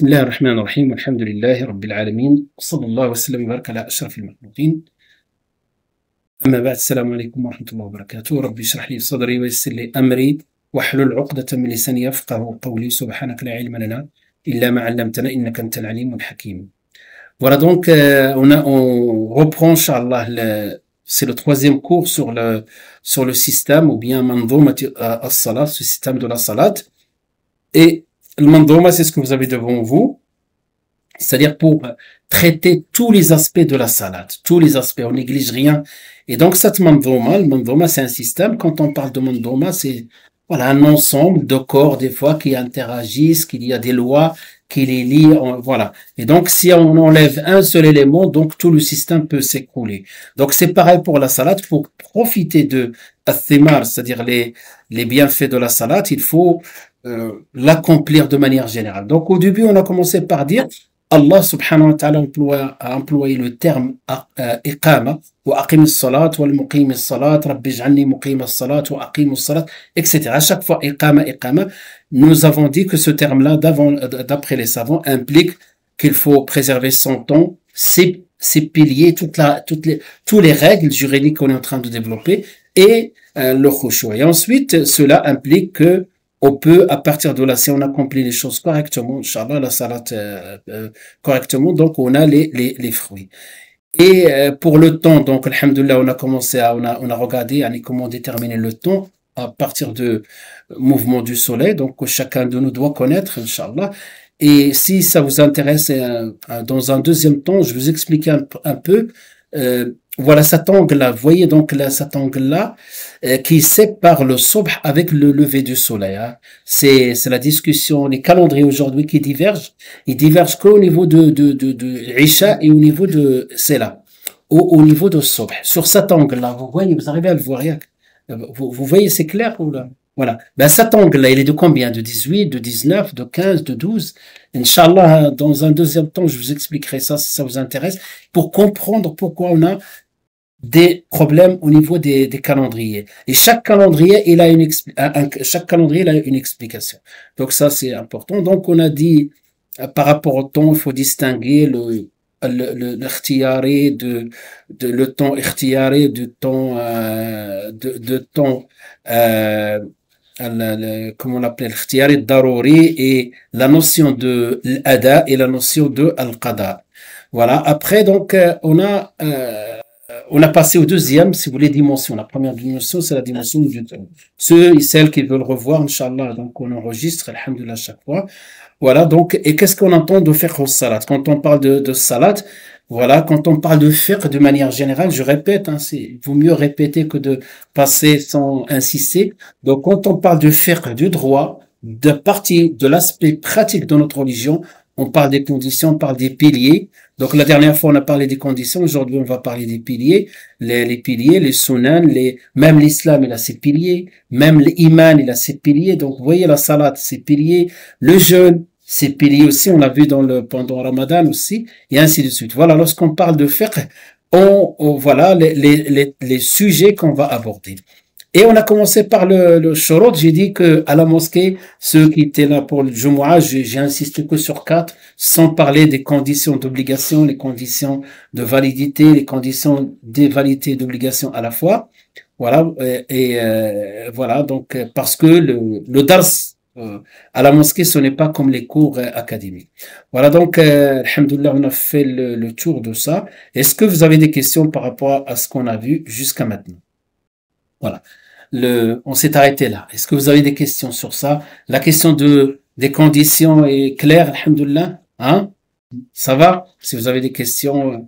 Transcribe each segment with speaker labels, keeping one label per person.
Speaker 1: بسم الله الرحمن الرحيم والحمد لله رب العالمين وصلى الله وسلم وبارك على أشرف المخلوقين أما بعد السلام عليكم ورحمة الله وبركاته ربي اشرح لي صدري ويسر لي أمري واحلل عقدة من لساني يفقه قولي سبحانك لا علم لنا إلا ما علمتنا إنك أنت العليم الحكيم. Voilà donc on reprend Inch'Allah c'est le troisième cours sur le système ou bien mandouma as-salat, ce système de la salat. Et le mandouma, c'est ce que vous avez devant vous, c'est-à-dire pour traiter tous les aspects de la salat, tous les aspects, on néglige rien. Et donc cette mandouma, le mandouma c'est un système, quand on parle de mandouma, c'est voilà un ensemble de corps des fois qui interagissent, qu'il y a des lois qui les lient, voilà. Et donc si on enlève un seul élément, donc tout le système peut s'écrouler. Donc c'est pareil pour la salat, pour profiter de al-thimar, c'est-à-dire les bienfaits de la salat, il faut l'accomplir de manière générale. Donc au début, on a commencé par dire Allah subhanahu wa ta'ala a employé le terme iqama wa aqim as-salat wa al-muqim as-salat rabbi ij'alni muqim as-salat wa aqim as-salat, etc. À chaque fois iqama, nous avons dit que ce terme-là, d'après les savants, implique qu'il faut préserver son temps, ses piliers, toutes les règles juridiques qu'on est en train de développer et le khushu'. Et ensuite, cela implique que on peut, à partir de là, si on accomplit les choses correctement, Inch'Allah, la salat correctement, donc on a les fruits. Et pour le temps, donc, alhamdoulilah, on a regardé comment déterminer le temps à partir de mouvement du soleil, donc que chacun de nous doit connaître, Inch'Allah. Et si ça vous intéresse, dans un deuxième temps, je vais vous expliquer un peu, voilà cet angle-là, vous voyez donc là, cet angle-là qui sépare le subh avec le lever du soleil. Hein. C'est la discussion, les calendriers aujourd'hui qui divergent. Ils divergent qu'au niveau de Isha et au niveau de Sela, au niveau de subh. Sur cet angle-là, vous voyez, vous arrivez à le voir. Vous voyez, c'est clair ou là? Voilà. Ben, cet angle-là, il est de combien? De 18, de 19, de 15, de 12. Inch'Allah, dans un deuxième temps, je vous expliquerai ça si ça vous intéresse, pour comprendre pourquoi on a des problèmes au niveau des calendriers. Et chaque calendrier, il a une explication. Donc ça, c'est important. Donc on a dit, par rapport au temps, il faut distinguer l'ikhtiyari le temps ikhtiyari du temps comment on l'appelle, l'ikhtiyari darouri, et la notion de l'ada et la notion de al-qada. Voilà. Après, donc, on a passé au deuxième, si vous voulez, dimension. La première dimension, c'est la dimension du temps. Ceux et celles qui veulent revoir, Inch'Allah, donc on enregistre, alhamdoulilah, chaque fois. Voilà, donc, et qu'est-ce qu'on entend de fiqh au salat? Quand on parle de salat, voilà, quand on parle de fiqh de manière générale, je répète, hein, il vaut mieux répéter que de passer sans insister. Donc, quand on parle de fiqh, du droit, de l'aspect pratique de notre religion, on parle des conditions, on parle des piliers. Donc, la dernière fois, on a parlé des conditions. Aujourd'hui, on va parler des piliers. Les piliers, les sunan, même l'islam, il a ses piliers. Même l'iman, il a ses piliers. Donc, vous voyez, la salat, ses piliers. Le jeûne, ses piliers aussi. On l'a vu pendant Ramadan aussi. Et ainsi de suite. Voilà, lorsqu'on parle de fiqh, voilà les sujets qu'on va aborder. Et on a commencé par le shurut. J'ai dit que à la mosquée, ceux qui étaient là pour le Jumu'ah, j'ai insisté que sur 4, sans parler des conditions d'obligation, les conditions de validité, les conditions d'invalidité et d'obligation à la fois. Voilà. Voilà. Donc, parce que le dars à la mosquée, ce n'est pas comme les cours académiques. Voilà. Donc, alhamdoulilah, on a fait le tour de ça. Est-ce que vous avez des questions par rapport à ce qu'on a vu jusqu'à maintenant? Voilà. On s'est arrêté là. Est-ce que vous avez des questions sur ça? La question des conditions est claire, alhamdoulilah. Hein? Ça va? Si vous avez des questions.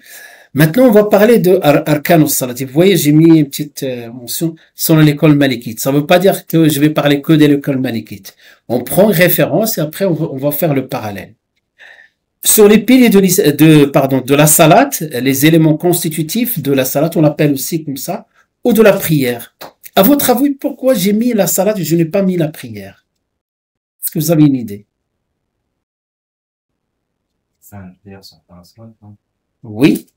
Speaker 1: Maintenant, on va parler de arkan as-salat. Vous voyez, j'ai mis une petite mention sur l'école malikite. Ça ne veut pas dire que je vais parler que de l'école malikite. On prend une référence et après, on va faire le parallèle. Sur les piliers de la salat, les éléments constitutifs de la salat, on l'appelle aussi comme ça, ou de la prière. À votre avis, pourquoi j'ai mis la salat et je n'ai pas mis la prière? Est-ce que vous avez une idée? Oui.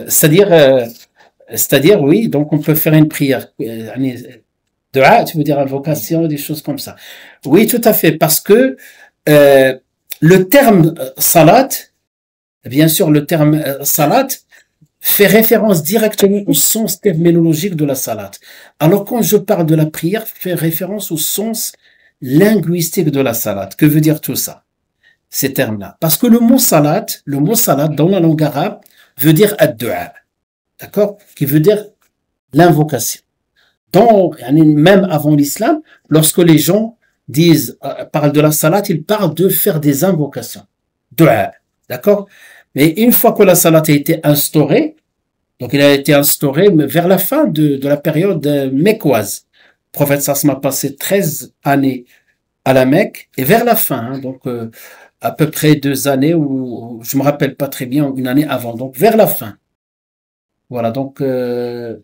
Speaker 1: C'est-à-dire, oui, donc on peut faire une prière. Dua, tu veux dire invocation, des choses comme ça. Oui, tout à fait, parce que le terme salat, bien sûr, le terme salat fait référence directement au sens terminologique de la salat. Alors quand je parle de la prière, je fais référence au sens linguistique de la salat. Que veut dire tout ça, ces termes-là? Parce que le mot salat dans la langue arabe veut dire ad-du'a, d'accord, qui veut dire l'invocation. Donc, même avant l'islam, lorsque les gens parlent de la salat, ils parlent de faire des invocations, du'a, d'accord. Mais une fois que la salat a été instaurée, donc il a été instauré vers la fin de la période mecquoise. Le prophète Sassama a passé 13 années à la Mecque, et vers la fin, donc à peu près 2 années, ou je me rappelle pas très bien, une année avant, donc vers la fin. Voilà, donc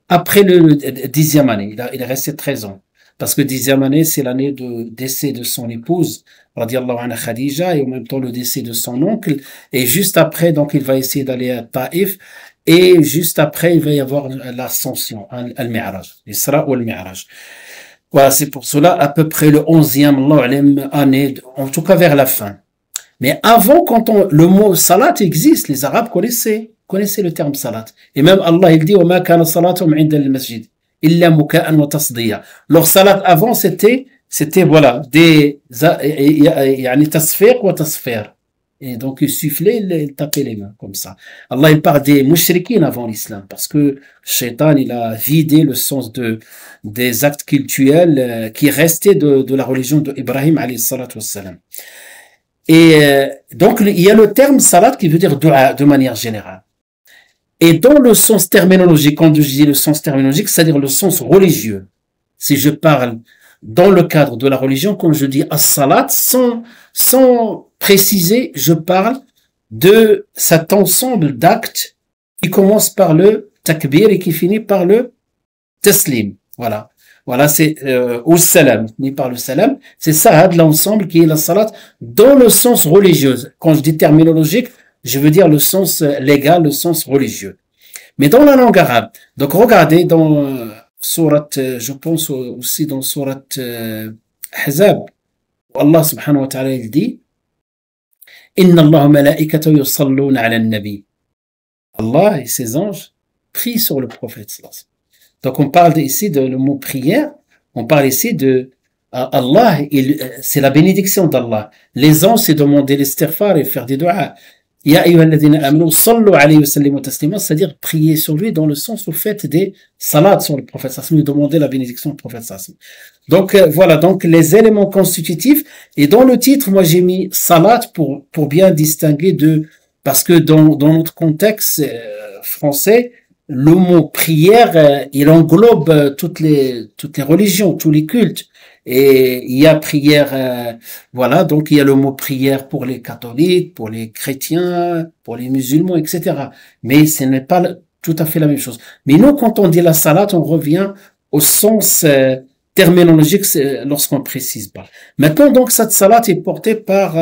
Speaker 1: après le 10e année, il est resté 13 ans. Parce que 10e année, c'est l'année de décès de son épouse, radiallahu anha Khadija, et en même temps le décès de son oncle. Et juste après, donc il va essayer d'aller à Taïf. Et juste après, il va y avoir l'ascension, al-Mi'raj, l'Isra ou al-Mi'raj. Voilà, c'est pour cela, à peu près le 11e année, en tout cas vers la fin. Mais avant, le mot salat existe, les Arabes connaissaient le terme salat. Et même Allah, il dit, وَمَا كَانَ صَلَاتُهُمْ عِنْدَ الْمَسْجِدِ إِلَّا مُكَاءً وَتَصْدِيًّا. Leur salat avant, c'était voilà, يعني تصفيق وتصفير. Et donc, il sifflait, il tapait les mains, comme ça. Allah, il parle des mouchriquines avant l'islam, parce que Shaitan, il a vidé le sens des actes cultuels qui restaient de la religion d'Ibrahim, alayhi salatu wassalam. Et donc, il y a le terme salat qui veut dire dua de manière générale. Et dans le sens terminologique, quand je dis le sens terminologique, c'est-à-dire le sens religieux. Si je parle dans le cadre de la religion, quand je dis as-salat, sans préciser, je parle de cet ensemble d'actes qui commence par le takbir et qui finit par le taslim. Voilà. Voilà, c'est au salam, ni par le salam. C'est ça, l'ensemble qui est la salat dans le sens religieux. Quand je dis terminologique, je veux dire le sens légal, le sens religieux. Mais dans la langue arabe, donc regardez dans sourate, je pense aussi dans sourate Ahzab, où Allah subhanahu wa ta'ala il dit Inna Allah malaikatahu yusalluna ala an-nabi. Allah et ses anges prient sur le prophète. Donc on parle ici de le mot prière, on parle ici de Allah, c'est la bénédiction d'Allah. Les anges, c'est demander l'istighfar et faire des doigts. Ya ayyuhalladhina amanu sallu alayhi wa sallimu taslima, c'est-à-dire prier sur lui dans le sens où fait des salades sur le prophète sallallahu alayhi wa sallam, demander la bénédiction du prophète sallallahu alayhi wa sallam. Donc voilà, donc les éléments constitutifs. Et dans le titre, moi j'ai mis salat pour bien distinguer parce que dans notre contexte français, le mot prière, il englobe toutes les religions, tous les cultes. Et il y a prière, voilà, donc il y a le mot prière pour les catholiques, pour les chrétiens, pour les musulmans, etc. Mais ce n'est pas tout à fait la même chose. Mais nous, quand on dit la salat, on revient au sens terminologique lorsqu'on précise pas. Maintenant, donc, cette salat est portée par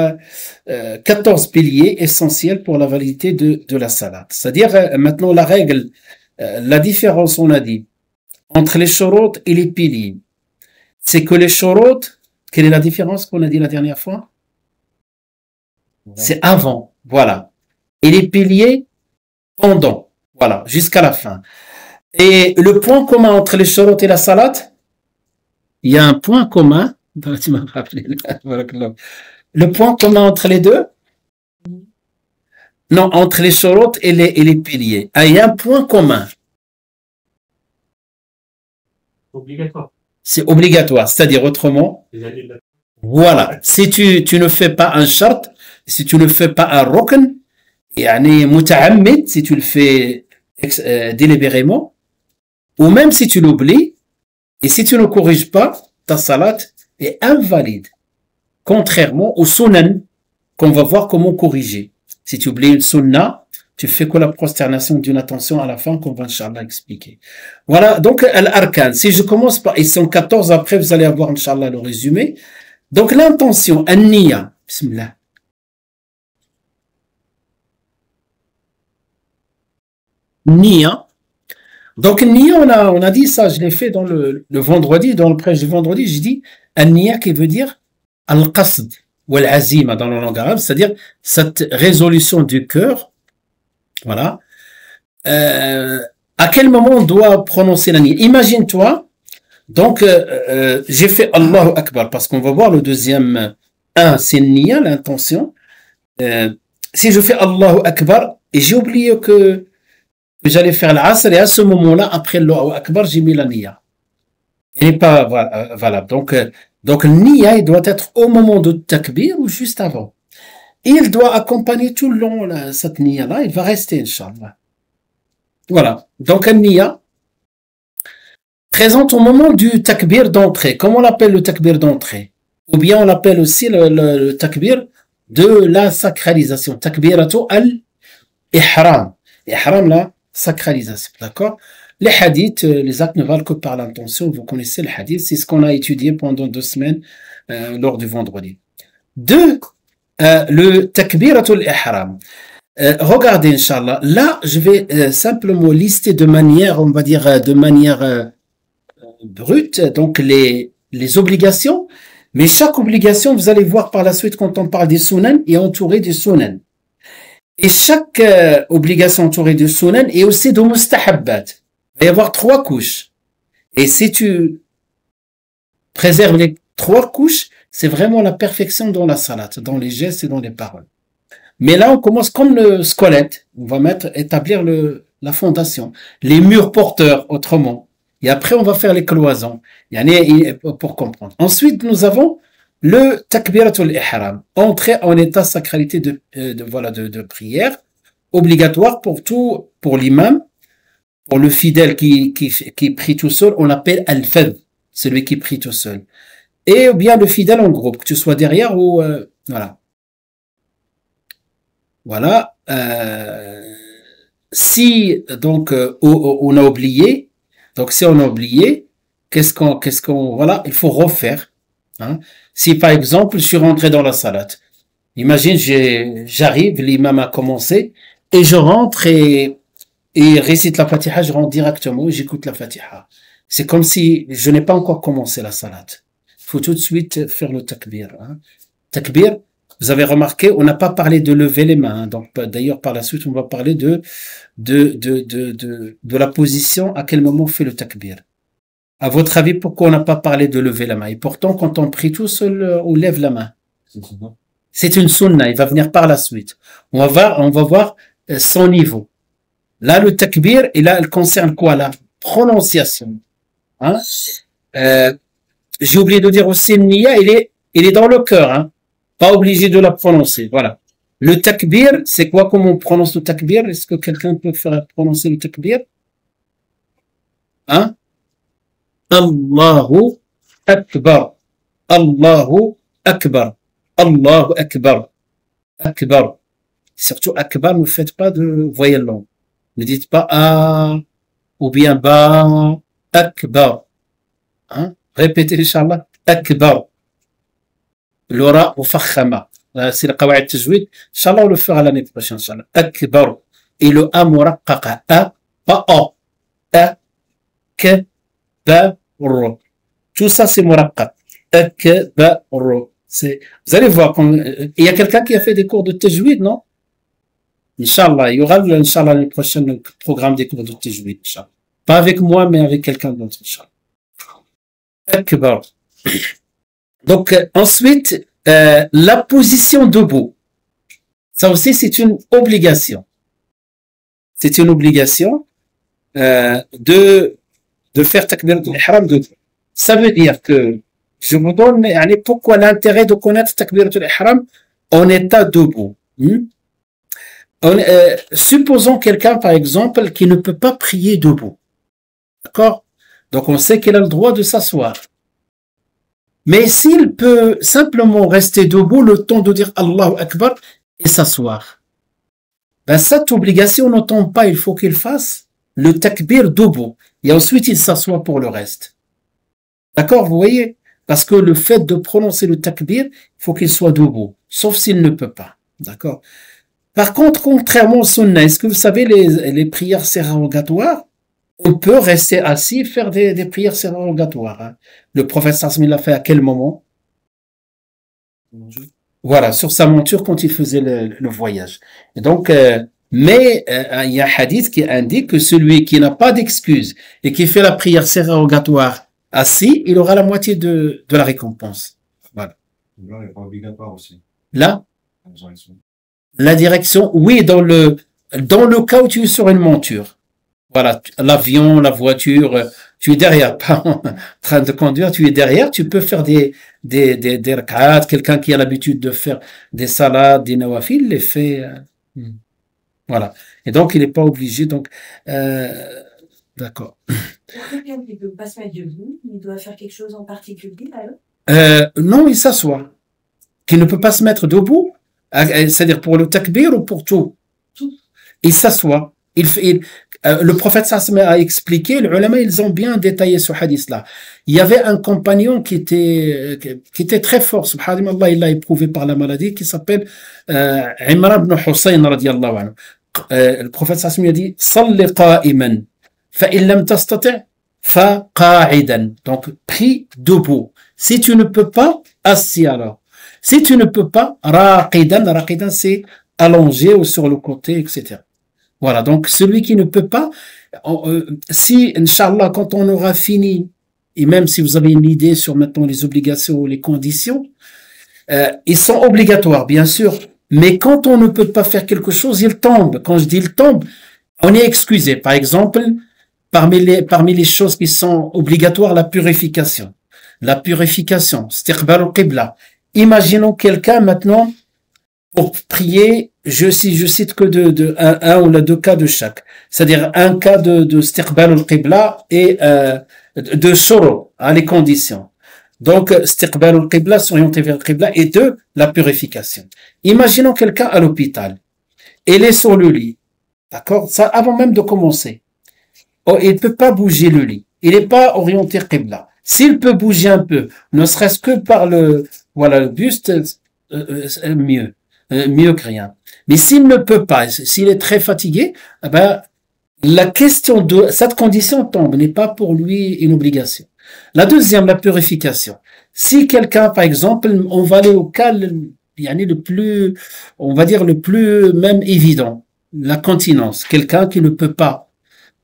Speaker 1: 14 piliers essentiels pour la validité de la salat. C'est-à-dire, maintenant, la règle, la différence, on a dit, entre les shurut et les piliers, c'est que les shurut, quelle est la différence qu'on a dit la dernière fois? C'est avant, voilà. Et les piliers, pendant, voilà, jusqu'à la fin. Et le point commun entre les shurut et la salat, il y a un point commun, tu m'as rappelé, le point commun entre les deux? Non, entre les shurut et les piliers. Ah, il y a un point commun.
Speaker 2: Obligatoire.
Speaker 1: C'est obligatoire, c'est-à-dire autrement, voilà, si tu ne fais pas un shart, si tu ne fais pas un rukn, yani muta'ammid, si tu le fais délibérément, ou même si tu l'oublies, et si tu ne corriges pas, ta salat est invalide, contrairement au sunan, qu'on va voir comment corriger. Si tu oublies une sunna, tu fais que la prosternation d'une attention à la fin qu'on va Inch'Allah expliquer. Voilà, donc l'arkan. Si je commence par, ils sont 14, après vous allez avoir Inch'Allah le résumé. Donc l'intention, an-niyya, bismillah. Niyya. Donc niyya, on a dit ça, je l'ai fait dans le vendredi, dans le prêche du vendredi, j'ai dit an-niyya qui veut dire al-qasd. wal-azima dans la langue arabe, c'est-à-dire cette résolution du cœur. Voilà. À quel moment on doit prononcer la niya? Imagine-toi, donc j'ai fait Allahu Akbar, parce qu'on va voir le deuxième c'est niya, l'intention. Si je fais Allahu Akbar, et j'ai oublié que j'allais faire l'asr, et à ce moment-là, après Allahu Akbar, j'ai mis la niya. Il n'est pas valable. Donc le niya, il doit être au moment de takbir ou juste avant. Et il doit accompagner tout le long cette niya-là, il va rester, Inch'Allah. Voilà. Donc un niya présente au moment du takbir d'entrée. Comment on l'appelle le takbir d'entrée? Ou bien on l'appelle aussi le takbir de la sacralisation. Takbiratu al-ihram. Ihram, la sacralisation. D'accord? Les hadiths, les actes ne valent que par l'intention. Vous connaissez le hadith. C'est ce qu'on a étudié pendant 2 semaines lors du vendredi. Le takbiratu al-ihram. Regardez, Inch'Allah. Là, je vais simplement lister de manière, on va dire, de manière brute, donc les obligations. Mais chaque obligation, vous allez voir par la suite quand on parle des sunan, est entourée des sunan. Et chaque obligation entourée de sunan est aussi de mustahabbat. Il va y avoir 3 couches. Et si tu préserves les 3 couches, c'est vraiment la perfection dans la salat, dans les gestes et dans les paroles. Mais là, on commence comme le squelette. On va établir la fondation. Les murs porteurs, autrement. Et après, on va faire les cloisons. Pour comprendre. Ensuite, nous avons le takbiratul ihram. Entrer en état sacralité de prière. Obligatoire pour l'imam. Pour le fidèle qui prie tout seul, on l'appelle al-fadh. Celui qui prie tout seul. Et bien le fidèle en groupe, que tu sois derrière ou, voilà. Voilà. Si donc on a oublié, voilà, il faut refaire. Hein. Si par exemple je suis rentré dans la salat, imagine j'arrive, l'imam a commencé et je rentre et récite la Fatiha, je rentre directement et j'écoute la Fatiha. C'est comme si je n'ai pas encore commencé la salat. Il faut tout de suite faire le takbir. Hein. Takbir. Vous avez remarqué, on n'a pas parlé de lever les mains. Hein. Donc, d'ailleurs, par la suite, on va parler de la position, à quel moment on fait le takbir. À votre avis, pourquoi on n'a pas parlé de lever la main? Et pourtant, quand on prie tout seul, on lève la main. C'est une sunna, il va venir par la suite. On va voir son niveau. Là, le takbir, et là, elle concerne quoi? La prononciation. Hein? J'ai oublié de dire aussi, le niya, il est dans le cœur, hein. Pas obligé de la prononcer, voilà. Le takbir, c'est quoi? Comment on prononce le takbir? Est-ce que quelqu'un peut faire prononcer le takbir? Hein? Allahu Akbar. Allahu Akbar. Allahu Akbar. Akbar. Surtout Akbar, ne faites pas de voyelle longue. Ne dites pas A ou bien Ba. Akbar. Hein? Répétez, Inch'Allah. Akbar. L'aura mufakhama. C'est le qawaid tajwid. Inch'Allah, on le fera l'année prochaine, Inch'Allah. Akbar. Et le A muraqqaqa. A, pas O. A, K, Ba, Ro. Tout ça, c'est muraqqaq. Akbar. Vous allez voir, il y a quelqu'un qui a fait des cours de tajwid, non? Inch'Allah, il y aura, Inch'Allah, l'année prochaine, le programme des cours de tajwid, Inch'Allah. Pas avec moi, mais avec quelqu'un d'autre, Inch'Allah. Akbar. Donc, ensuite, la position debout. Ça aussi, c'est une obligation. C'est une obligation de faire takbiratul ihram debout. Ça veut dire que je vous donne pourquoi l'intérêt de connaître takbiratul ihram en état debout. Supposons quelqu'un, par exemple, qui ne peut pas prier debout. D'accord? Donc, on sait qu'il a le droit de s'asseoir. Mais s'il peut simplement rester debout le temps de dire Allahu Akbar et s'asseoir, ben cette obligation ne tombe pas, il faut qu'il fasse le takbir debout et ensuite il s'assoit pour le reste. D'accord, vous voyez? Parce que le fait de prononcer le takbir, il faut qu'il soit debout, sauf s'il ne peut pas. D'accord? Par contre, contrairement au sunnah, est-ce que vous savez les prières surrogatoires? On peut rester assis et faire des prières surrogatoires. Hein. Le prophète sallallahu l'a fait à quel moment? Voilà, sur sa monture quand il faisait le voyage. Et donc, il y a un hadith qui indique que celui qui n'a pas d'excuse et qui fait la prière sérogatoire assis, il aura la moitié de la récompense. Voilà.
Speaker 3: Là, il n'est pas obligatoire aussi.
Speaker 1: Là,
Speaker 3: En direction.
Speaker 1: la direction, oui, dans le cas où tu es sur une monture. Voilà, l'avion, la voiture, tu es derrière, pas en train de conduire, tu es derrière, tu peux faire des rak'at, quelqu'un qui a l'habitude de faire des salades, des nawafil, les fait, voilà. Et donc, il n'est pas obligé, donc, d'accord.
Speaker 4: Pour quelqu'un qui ne peut pas se mettre debout, il doit faire quelque chose en particulier, alors?
Speaker 1: Non, il s'assoit. Qui ne peut pas se mettre debout, c'est-à-dire pour le takbir ou pour tout.
Speaker 4: Tout.
Speaker 1: Il s'assoit. Le prophète sallallahu a expliqué, les ulama, ils ont bien détaillé ce hadith-là. Il y avait un compagnon qui était très fort, subhanallah, il l'a éprouvé par la maladie, qui s'appelle Imran ibn Hussein radiyallahu anhu. Le prophète sallallahu a dit, salli qa'iman, fa in lam tastati' fa qa'idan. Donc, prie debout. Si tu ne peux pas, assis alors. Si tu ne peux pas, raqidan c'est allongé ou sur le côté, etc. Voilà, donc celui qui ne peut pas, si, Inch'Allah, quand on aura fini, et même si vous avez une idée sur maintenant les obligations ou les conditions, ils sont obligatoires, bien sûr, mais quand on ne peut pas faire quelque chose, il tombe. Quand je dis il tombe, on est excusé. Par exemple, parmi les choses qui sont obligatoires, la purification. La purification, istiqbal al-qibla. Imaginons quelqu'un maintenant, pour prier, je cite que un ou deux cas de chaque. C'est-à-dire un cas de istiqbal al-qibla et de shuru, les conditions. Donc, istiqbal al-qibla, s'orienter vers al-qibla, et la purification. Imaginons quelqu'un à l'hôpital. Il est sur le lit. D'accord? Ça, avant même de commencer. Oh, il ne peut pas bouger le lit. Il n'est pas orienté al-qibla. S'il peut bouger un peu, ne serait-ce que par le buste, mieux que rien. Mais s'il ne peut pas, s'il est très fatigué, la question de cette condition tombe, n'est pas pour lui une obligation. La deuxième, la purification. Si quelqu'un, par exemple, on va aller au cas, le plus, on va dire le plus même évident, la continence, quelqu'un qui ne peut pas.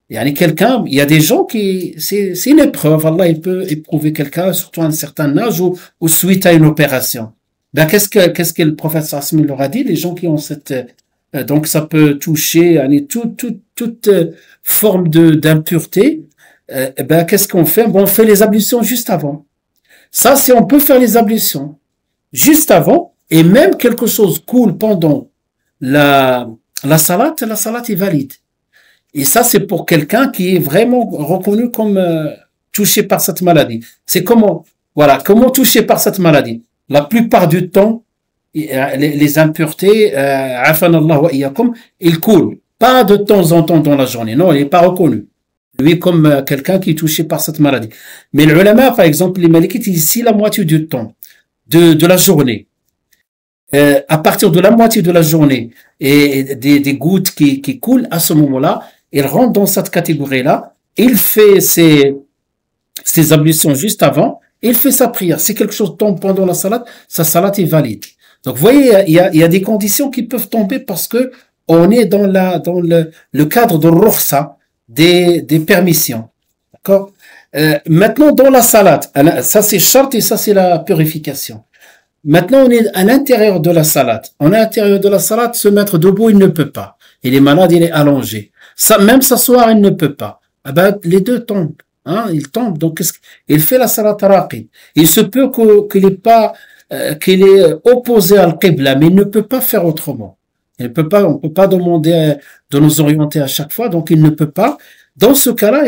Speaker 1: Il y a des gens qui, c'est une épreuve, Allah, il peut éprouver quelqu'un, surtout à un certain âge ou suite à une opération. Qu'est-ce que le prophète sallallahu leur a dit? Les gens qui ont donc ça peut toucher, toute forme d'impureté, qu'est-ce qu'on fait? Bon, on fait les ablutions juste avant. Ça, c'est on peut faire les ablutions juste avant, et même quelque chose coule pendant la salat est valide. Et ça, c'est pour quelqu'un qui est vraiment reconnu comme touché par cette maladie. C'est comment toucher par cette maladie? La plupart du temps, les impuretés, afanallah wa iyyakum, ils coulent. Pas de temps en temps dans la journée. Non, il n'est pas reconnu. Lui, comme quelqu'un qui est touché par cette maladie. Mais le ulama, par exemple, les malikites, ici, la moitié du temps de la journée. À partir de la moitié de la journée et des gouttes qui coulent, à ce moment-là, il rentre dans cette catégorie-là, il fait ses ablutions juste avant, il fait sa prière. Si quelque chose tombe pendant la salat, sa salat est valide. Donc, vous voyez, il y a des conditions qui peuvent tomber parce que on est dans le cadre de rukhsa, des permissions. D'accord? Maintenant, dans la salat, ça c'est shart et ça c'est la purification. Maintenant, on est à l'intérieur de la salat. On est à l'intérieur de la salat, se mettre debout, il ne peut pas. Il est malade, il est allongé. Ça, même s'asseoir, il ne peut pas. Les deux tombent. Il tombe. Donc, il fait la salat raqid. Il se peut qu'il est opposé à al-qibla, mais il ne peut pas faire autrement. On peut pas demander de nous orienter à chaque fois, donc il ne peut pas. Dans ce cas-là,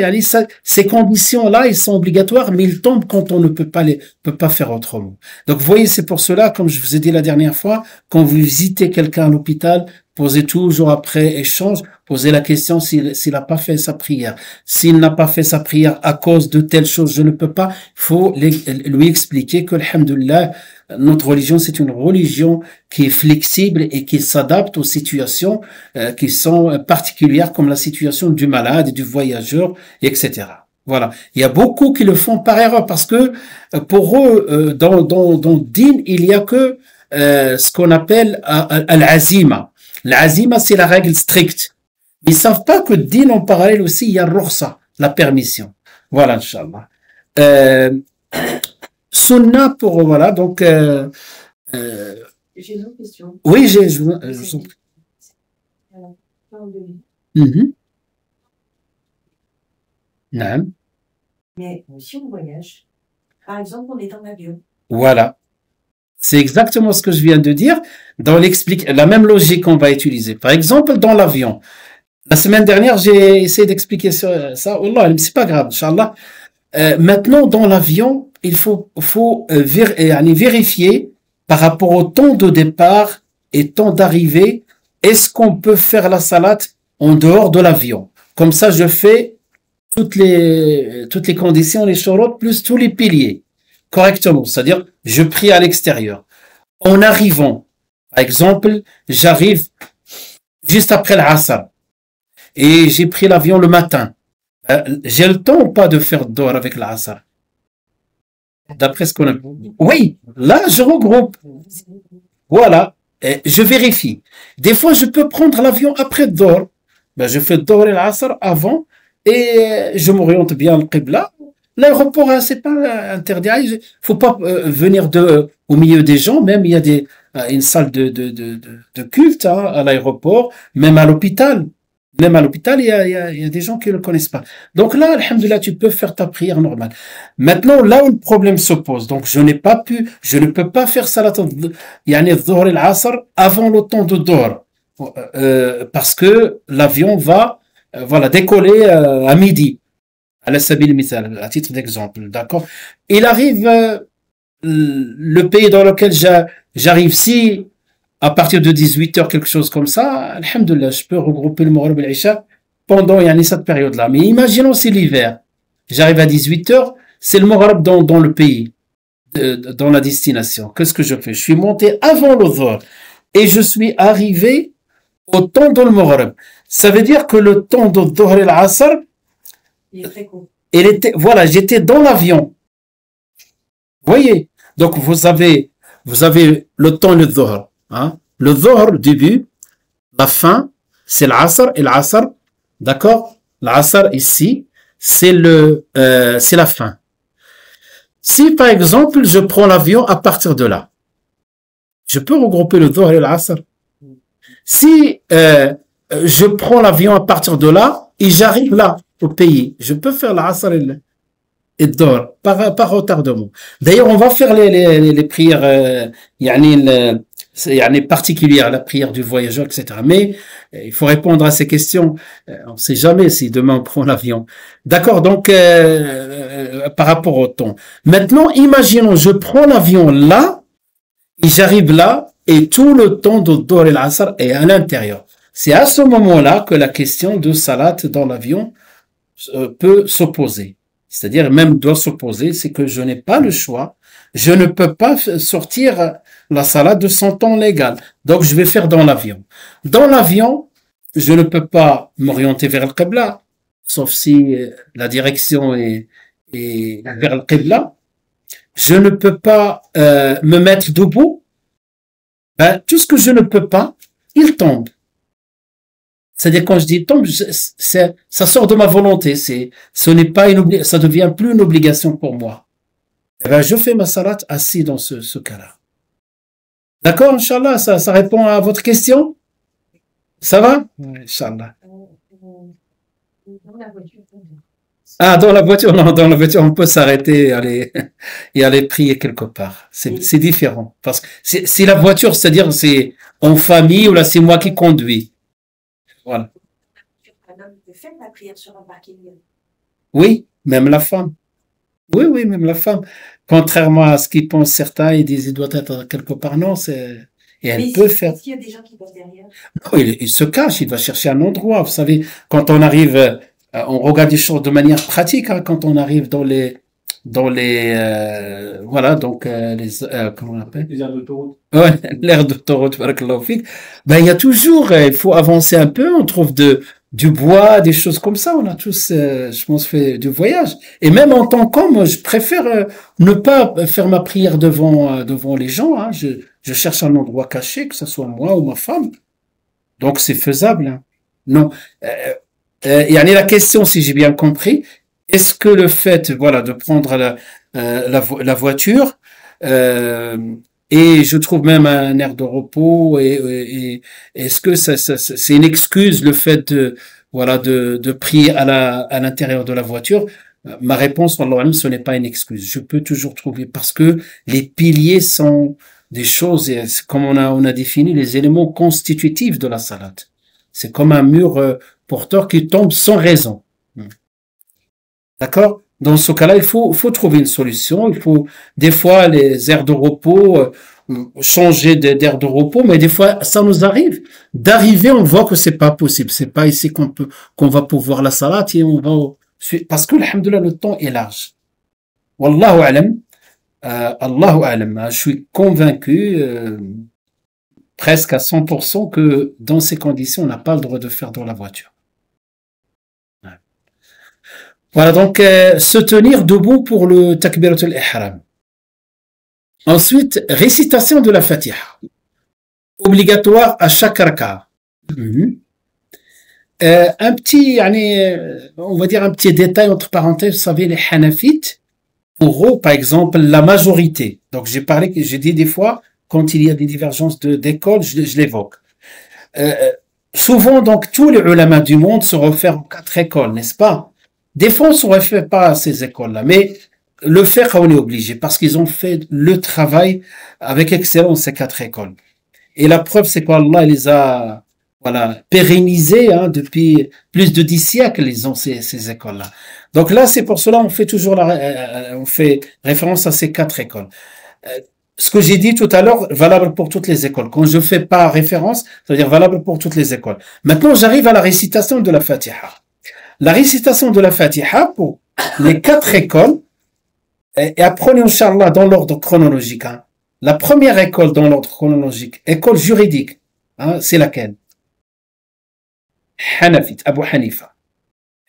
Speaker 1: ces conditions-là, ils sont obligatoires, mais ils tombent quand on ne peut pas faire autrement. Donc, vous voyez, c'est pour cela, comme je vous ai dit la dernière fois, quand vous visitez quelqu'un à l'hôpital, posez toujours après échange, posez la question s'il n'a pas fait sa prière. S'il n'a pas fait sa prière à cause de telle chose, je ne peux pas, il faut lui expliquer que, alhamdoulilah, notre religion, c'est une religion qui est flexible et qui s'adapte aux situations qui sont particulières, comme la situation du malade, du voyageur, etc. Voilà. Il y a beaucoup qui le font par erreur parce que pour eux, dans Din, il y a que ce qu'on appelle al-azima. L'azima, c'est la règle stricte. Ils savent pas que din en parallèle aussi, il y a rukhsa, la permission. Voilà, Inch'Allah. Sunna pour, voilà, donc,
Speaker 4: J'ai une autre question.
Speaker 1: oui, je vous en prie. Mhm. Naam.
Speaker 4: Mais si on voyage, par exemple, on est en avion.
Speaker 1: Voilà. C'est exactement ce que je viens de dire. Dans la même logique qu'on va utiliser. Par exemple, dans l'avion. La semaine dernière, j'ai essayé d'expliquer ça. Wallah, c'est pas grave, Inch'Allah. Maintenant, dans l'avion, il faut vérifier par rapport au temps de départ et temps d'arrivée. Est-ce qu'on peut faire la salate en dehors de l'avion? Comme ça, je fais toutes les conditions, les shurut, plus tous les piliers. Correctement. C'est-à-dire, je prie à l'extérieur. En arrivant, par exemple, j'arrive juste après l'Asr et j'ai pris l'avion le matin. J'ai le temps ou pas de faire d'or avec l'Asr? D'après ce qu'on a. Oui, là, je regroupe. Voilà. Et je vérifie. Des fois, je peux prendre l'avion après d'or. Ben, je fais d'or et l'Asr avant et je m'oriente bien le Qibla. L'aéroport, c'est pas interdit. Il faut pas venir au milieu des gens. Même il y a une salle de culte à l'aéroport, même à l'hôpital. Même à l'hôpital, il y a des gens qui ne le connaissent pas. Donc là, alhamdoulilah, tu peux faire ta prière normale. Maintenant, là où le problème se pose, donc je ne peux pas faire salat dhuhr et l'asr avant le temps de dhuhr. Parce que l'avion va décoller à midi. À la sabil misal, à titre d'exemple, d'accord? Il arrive, le pays dans lequel j'arrive, si à partir de 18h, quelque chose comme ça, alhamdoulilah, je peux regrouper le Maghrib et l'Isha pendant cette période-là. Mais imaginons c'est l'hiver. J'arrive à 18h, c'est le Maghrib dans le pays, dans la destination. Qu'est-ce que je fais? Je suis monté avant le Dhuhr et je suis arrivé au temps de le Maghrib. Ça veut dire que le temps de Dhuhr et l'Asr,
Speaker 4: il est très court.
Speaker 1: J'étais dans l'avion. Vous voyez? Donc, vous avez le temps, le dhuhr. Hein? Le dhuhr, début, la fin, c'est l'asr, et l'asr, d'accord? L'asr, ici, c'est la fin. Si, par exemple, je prends l'avion à partir de là, je peux regrouper le dhuhr et l'asr. Si, je prends l'avion à partir de là, et j'arrive là, au pays, je peux faire l'asr et d'or par retardement. D'ailleurs, on va faire les prières particulières, la prière du voyageur, etc. Mais il faut répondre à ces questions. On ne sait jamais si demain on prend l'avion. D'accord, donc par rapport au temps. Maintenant, imaginons, je prends l'avion là, et j'arrive là, et tout le temps de d'or et l'asr est à l'intérieur. C'est à ce moment-là que la question de salat dans l'avion peut s'opposer. C'est-à-dire même doit s'opposer, c'est que je n'ai pas le choix. Je ne peux pas sortir la salat de son temps légal. Donc je vais faire dans l'avion. Dans l'avion, je ne peux pas m'orienter vers le Qibla, sauf si la direction est vers le Qibla. Je ne peux pas me mettre debout. Tout ce que je ne peux pas, il tombe. C'est-à-dire quand je dis tombe, ça sort de ma volonté. Ça devient plus une obligation pour moi. Je fais ma salat assis dans ce cas-là. D'accord, Inch'Allah, ça répond à votre question? Ça va? Inch'Allah.
Speaker 4: Dans la voiture.
Speaker 1: Ah, dans la voiture, non, dans la voiture, on peut s'arrêter et aller prier quelque part. C'est différent. Parce que si la voiture, c'est-à-dire c'est en famille ou là c'est moi qui conduis. Voilà.
Speaker 4: Un homme peut faire la prière sur un parking.
Speaker 1: Oui, même la femme. Oui, même la femme. Contrairement à ce qu'ils pensent certains, ils disent il doit être quelque part. Non, et elle peut faire.
Speaker 4: S'il y a des gens qui passent derrière.
Speaker 1: Non, il se cache, il va chercher un endroit. Vous savez, quand on arrive, on regarde les choses de manière pratique, hein, quand on arrive dans les voilà, donc comment on appelle?
Speaker 2: Les aires d'autoroute.
Speaker 1: Ouais, l'aire d'autoroute, barakallahu fik. Il y a toujours, il faut avancer un peu, on trouve du bois, des choses comme ça. On a tous, je pense, fait du voyage. Et même en tant qu'homme, je préfère ne pas faire ma prière devant les gens. Hein. je cherche un endroit caché, que ce soit moi ou ma femme. Donc c'est faisable. Hein. Non. Yani la question, si j'ai bien compris, est-ce que le fait, voilà, de prendre la voiture et je trouve même un air de repos et est-ce que c'est une excuse le fait de voilà de prier à l'intérieur de la voiture? Ma réponse, wallahu alam, ce n'est pas une excuse. Je peux toujours trouver parce que les piliers sont des choses, et comme on a défini les éléments constitutifs de la salade. C'est comme un mur porteur qui tombe sans raison. D'accord? Dans ce cas-là, il faut trouver une solution. Il faut, des fois, les aires de repos, changer d'aire de repos, mais des fois, ça nous arrive. D'arriver, on voit que c'est pas possible. C'est pas ici qu'on va pouvoir la salade et on va, parce que, alhamdoulilah, le temps est large. Wallahu alam, Allahu alam. Je suis convaincu, presque à 100% que dans ces conditions, on n'a pas le droit de faire dans la voiture. Voilà, donc se tenir debout pour le takbiratul ihram. Ensuite, récitation de la Fatiha. Obligatoire à chaque raka. Un petit, on va dire un petit détail entre parenthèses, vous savez, les Hanafites, pour eux, par exemple, la majorité. Donc j'ai dit des fois, quand il y a des divergences d'école, je l'évoque. Souvent, donc, tous les ulama du monde se réfèrent aux 4 écoles, n'est-ce pas? Des fois, on ne se réfère pas à ces écoles-là, mais le faire, on est obligé, parce qu'ils ont fait le travail avec excellence, ces 4 écoles. Et la preuve, c'est qu'Allah les a, voilà, pérennisés, hein, depuis plus de 10 siècles, ils ont ces écoles-là. Donc là, c'est pour cela, on fait toujours on fait référence à ces 4 écoles. Ce que j'ai dit tout à l'heure, valable pour toutes les écoles. Quand je fais pas référence, ça veut dire valable pour toutes les écoles. Maintenant, j'arrive à la récitation de la Fatiha. La récitation de la Fatiha pour les 4 écoles, et apprenez, Inch'Allah, dans l'ordre chronologique. Hein. La première école dans l'ordre chronologique, école juridique, hein, c'est laquelle? Hanafit, Abu Hanifa.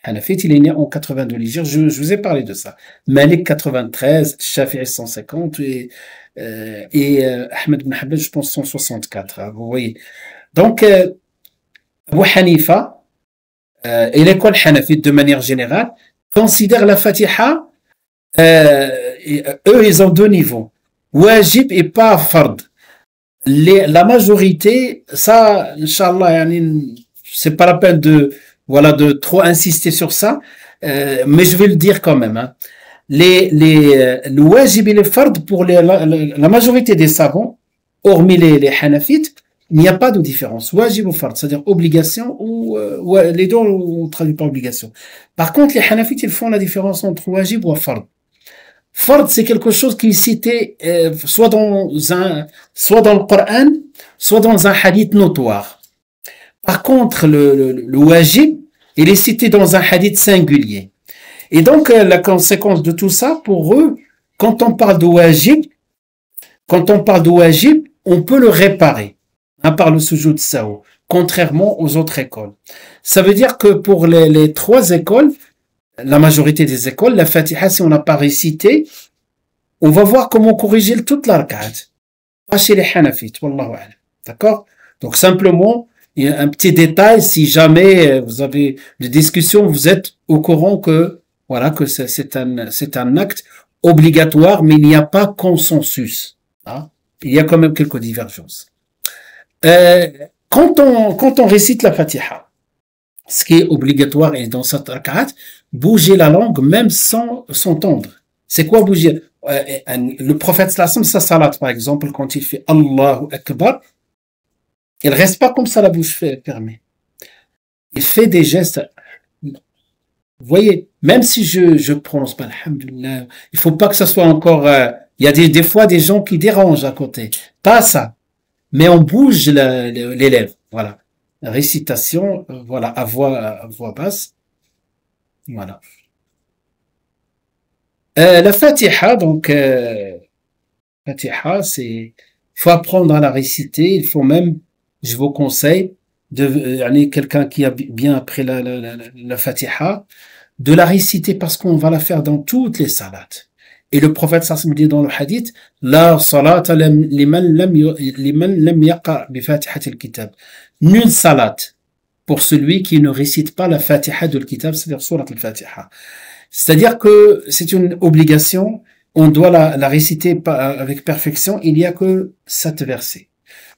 Speaker 1: Hanafit, il est né en 82 l'Hijra, je vous ai parlé de ça. Malik 93, Shafi'i 150 et Ahmed ibn Hanbal, je pense 164. Hein, vous voyez. Donc, Abu Hanifa, et l'école Hanafite de manière générale considère la Fatiha, eux ils ont 2 niveaux, wajib et pas fard. La majorité, ça, Inch'Allah, c'est pas la peine de trop insister sur ça, mais je vais le dire quand même. Hein. Le wajib et le fard pour la majorité des savants, hormis les Hanafites, il n'y a pas de différence. Wajib ou fard, c'est-à-dire obligation ou les deux on traduit pas obligation. Par contre, les Hanafites, ils font la différence entre wajib ou fard. Fard, c'est quelque chose qui est cité soit dans le Coran, soit dans un hadith notoire. Par contre, le wajib, il est cité dans un hadith singulier. Et donc, la conséquence de tout ça, pour eux, quand on parle de wajib, on peut le réparer. Par le sujoud saou, contrairement aux autres écoles. Ça veut dire que pour les 3 écoles, la majorité des écoles, la Fatiha, si on n'a pas récité, on va voir comment corriger toute la rak'at. Pas chez les Hanafites, wallahu a'lam. D'accord? Donc simplement, il y a un petit détail, si jamais vous avez des discussions, vous êtes au courant que, voilà, que c'est un acte obligatoire, mais il n'y a pas consensus. Hein? Il y a quand même quelques divergences. Quand on récite la Fatiha, ce qui est obligatoire et dans cette rak'at, bouger la langue même sans s'entendre. C'est quoi bouger? Le prophète sallallahu sa salat par exemple, quand il fait Allahu Akbar, il reste pas comme ça la bouche fermée. Il fait des gestes. Vous voyez, même si je prononce pas alhamdulillah, il faut pas que ça soit encore, il y a des fois des gens qui dérangent à côté. Pas ça. Mais on bouge les lèvres, voilà. Récitation, voilà, à voix basse, voilà. La Fatiha, donc, Fatiha, il faut apprendre à la réciter, il faut même, je vous conseille, quelqu'un qui a bien appris la Fatiha, de la réciter parce qu'on va la faire dans toutes les salades. Et le prophète sallallahu dit dans le hadith, la salata liman lam yaqa bi fatihatil kitab. Nulle salat pour celui qui ne récite pas la Fatiha de l'Kitab, c'est-à-dire Surat al-Fatiha. C'est-à-dire que c'est une obligation, on doit la réciter avec perfection, il n'y a que 7 versets.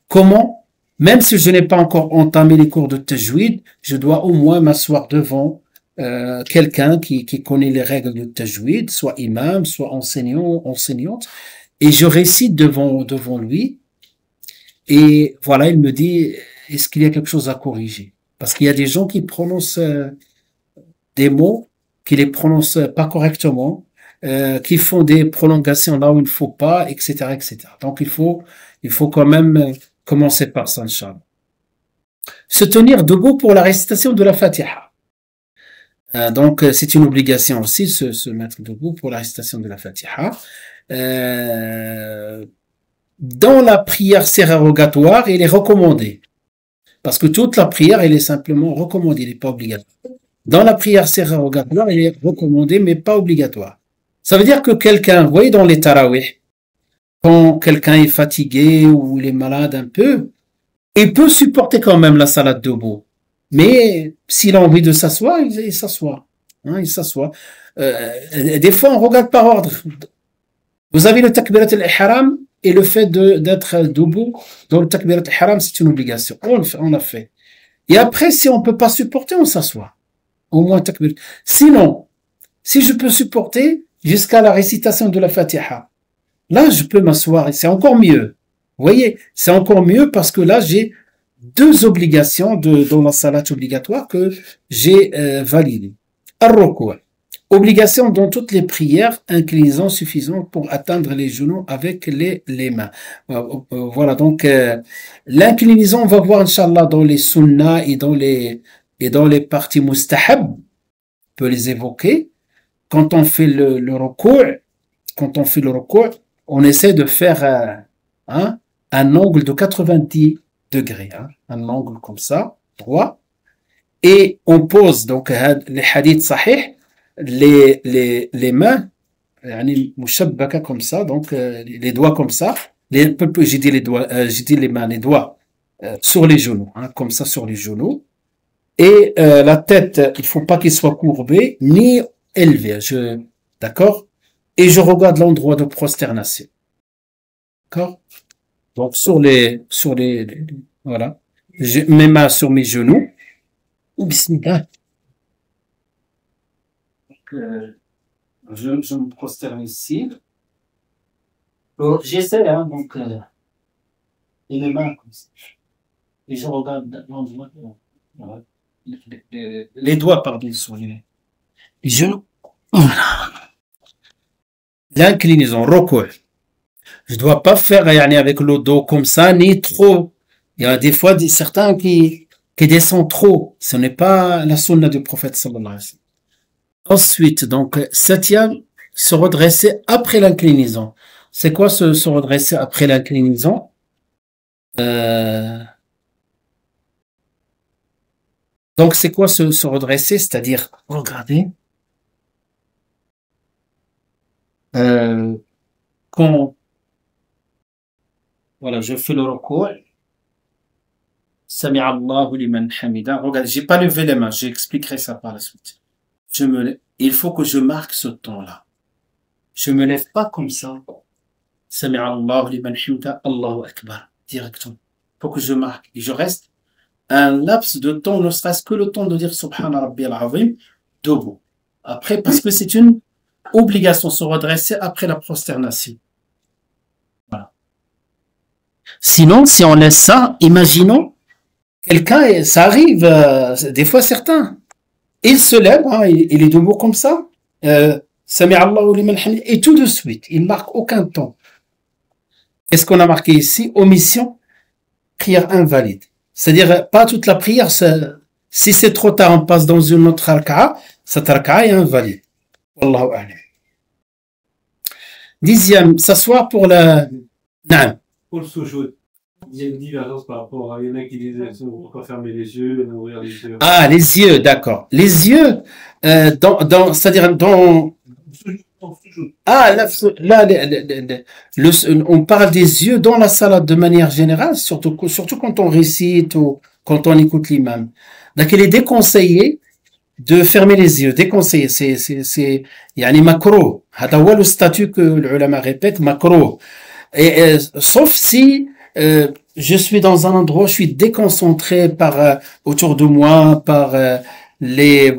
Speaker 1: Comment? Même si je n'ai pas encore entamé les cours de tajwid, je dois au moins m'asseoir devant quelqu'un qui connaît les règles de tajwid, soit imam, soit enseignant, enseignante, et je récite devant lui, et voilà, il me dit, est-ce qu'il y a quelque chose à corriger? Parce qu'il y a des gens qui prononcent des mots, qui les prononcent pas correctement, qui font des prolongations là où il ne faut pas, etc., etc. Donc il faut quand même commencer par ça, Inch'Allah. Se tenir debout pour la récitation de la Fatiha. Donc c'est une obligation aussi, se mettre debout pour la récitation de la Fatiha. Dans la prière sérogatoire, il est recommandé. Parce que toute la prière, elle est simplement recommandée, elle n'est pas obligatoire. Dans la prière sérogatoire, elle est recommandée, mais pas obligatoire. Ça veut dire que quelqu'un, vous voyez dans les tarawih, quand quelqu'un est fatigué ou il est malade un peu, il peut supporter quand même la salat debout. Mais s'il a envie de s'asseoir, il s'assoit. Hein, il s'assoit. Des fois, on regarde par ordre. Vous avez le takbirat al-ihram et le fait d'être debout dans le takbirat al-ihram, c'est une obligation. On l'a fait. Et après, si on peut pas supporter, on s'assoit. Au moins takbirat. Sinon, si je peux supporter jusqu'à la récitation de la Fatiha, là, je peux m'asseoir et c'est encore mieux. Vous voyez, c'est encore mieux parce que là, j'ai 2 obligations dans la salat obligatoire que j'ai validées. Ar-ruku'. Obligation dans toutes les prières, inclinaison suffisante pour atteindre les genoux avec les mains. Voilà, donc l'inclinaison, on va voir, Inch'Allah, dans les sunnahs et dans les parties mustahab, on peut les évoquer. Quand on fait le ruku', on essaie de faire un angle de 90 degrés, un angle comme ça, droit, et on pose donc les hadiths sahih, les mains, mushabbaka comme ça, donc les doigts comme ça, j'ai dit les mains, les doigts sur les genoux, comme ça sur les genoux, et la tête, il faut pas qu'il soit courbé ni élevé, d'accord, et je regarde l'endroit de prosternation, d'accord, donc voilà, mes mains sur mes genoux, bismillah. Je me prosterne ici. J'essaie, donc, et les mains comme ça. Et je regarde l'endroit, les doigts, pardon, sur les genoux. Voilà. L'inclinaison, ruku'. Je dois pas faire avec le dos comme ça, ni trop. Il y a des fois certains qui descendent trop. Ce n'est pas la sunna du prophète sallallahu alayhi wa sallam. Ensuite, donc, 7e, se redresser après l'inclinaison. C'est quoi se redresser après l'inclinaison? Donc, c'est quoi se redresser? C'est-à-dire, regardez, quand, voilà, je fais le ruku', Sami Allahu liman hamida. Regardez, j'ai pas levé les mains, j'expliquerai ça par la suite. Il faut que je marque ce temps-là. Je me lève pas comme ça. Sami Allahu liman hamida, Allahu Akbar, directement. Il faut que je marque. Et je reste un laps de temps, ne serait-ce que le temps de dire Subhana Rabbiyal Azim, debout. Après, parce que c'est une obligation, se redresser après la prosternation. Voilà. Sinon, si on laisse ça, imaginons, quelqu'un, ça arrive, des fois certains, il se lève, il est debout comme ça, Sami Allahu liman hamid, et tout de suite, il marque aucun temps. Qu'est-ce qu'on a marqué ici? Omission, prière invalide. C'est-à-dire, pas toute la prière, si c'est trop tard, on passe dans une autre raka'a, cette raka'a est invalide. Wallahu a'lam. 10e, s'asseoir pour la... Non.
Speaker 2: Pour le soujoud, il y a une divergence par rapport à... Il y en a qui disent on peut fermer les yeux, ouvrir les yeux.
Speaker 1: Ah, les yeux, d'accord. Les yeux, c'est-à-dire dans Ah, là, on parle des yeux dans la salat de manière générale, surtout quand on récite ou quand on écoute l'imam. Donc, il est déconseillé de fermer les yeux. Déconseillé. Yani makro. هذا هو le statut que l'ulama répète, makro. Sauf si je suis dans un endroit, je suis déconcentré par autour de moi, par les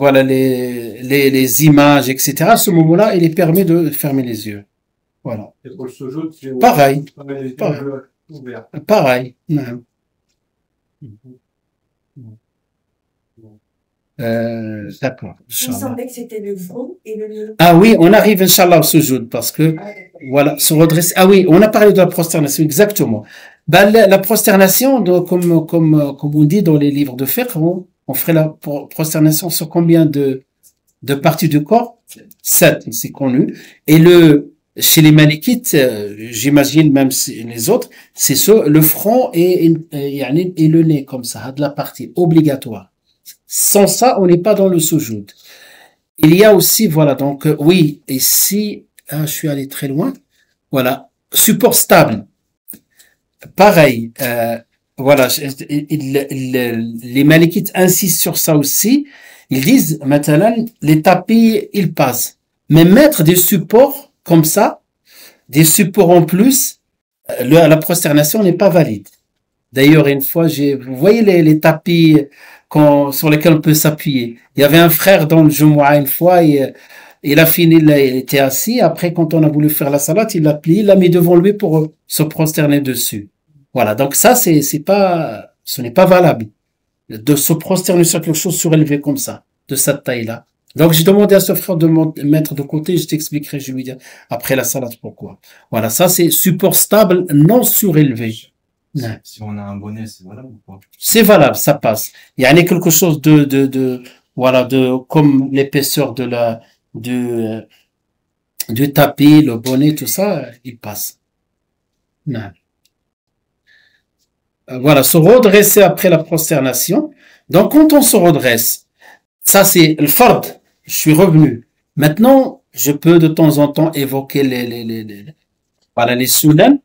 Speaker 1: images, etc. À ce moment-là, il est permis de fermer les yeux. Voilà.
Speaker 2: Et pour le sujoud, c'est
Speaker 1: Pareil.
Speaker 2: les yeux
Speaker 1: Pareil.
Speaker 2: ouverts.
Speaker 1: Pareil. Non. D'accord.
Speaker 4: Il me semblait que c'était le front et le...
Speaker 1: Ah oui, on arrive, Inch'Allah, au sujoud, parce que, voilà, se redresser. Ah oui, on a parlé de la prosternation, exactement. Ben, la prosternation, donc, comme on dit dans les livres de fiqh, on ferait la prosternation sur combien de parties du corps? 7, c'est connu. Et chez les malikites, j'imagine même les autres, c'est le front et le nez, comme ça, de la partie obligatoire. Sans ça, on n'est pas dans le sujoud. Il y a aussi, voilà, donc, oui, ici, je suis allé très loin. Voilà. Support stable. Pareil, voilà, les malikites insistent sur ça aussi. Ils disent, maintenant, les tapis, ils passent. Mais mettre des supports comme ça, des supports en plus, la prosternation n'est pas valide. D'ailleurs, une fois, vous voyez les tapis sur lesquels on peut s'appuyer. Il y avait un frère dans le Jumu'ah une fois, il a fini, il était assis. Après, quand on a voulu faire la salat, il l'a plié, il l'a mis devant lui pour se prosterner dessus. Voilà. Donc ça, ce n'est pas valable de se prosterner sur quelque chose surélevé comme ça, de cette taille-là. Donc j'ai demandé à ce frère de me mettre de côté, je t'expliquerai, je lui dis après la salat pourquoi. Voilà. Ça, c'est support stable, non surélevé. Ouais.
Speaker 3: Si on a un bonnet, c'est valable ou pas?
Speaker 1: C'est valable, ça passe. Il y a quelque chose voilà, comme l'épaisseur du tapis, le bonnet, tout ça, il passe. Non. Voilà, se redresser après la prosternation. Donc, quand on se redresse, ça c'est le fard. Je suis revenu. Maintenant, je peux de temps en temps évoquer les sunan.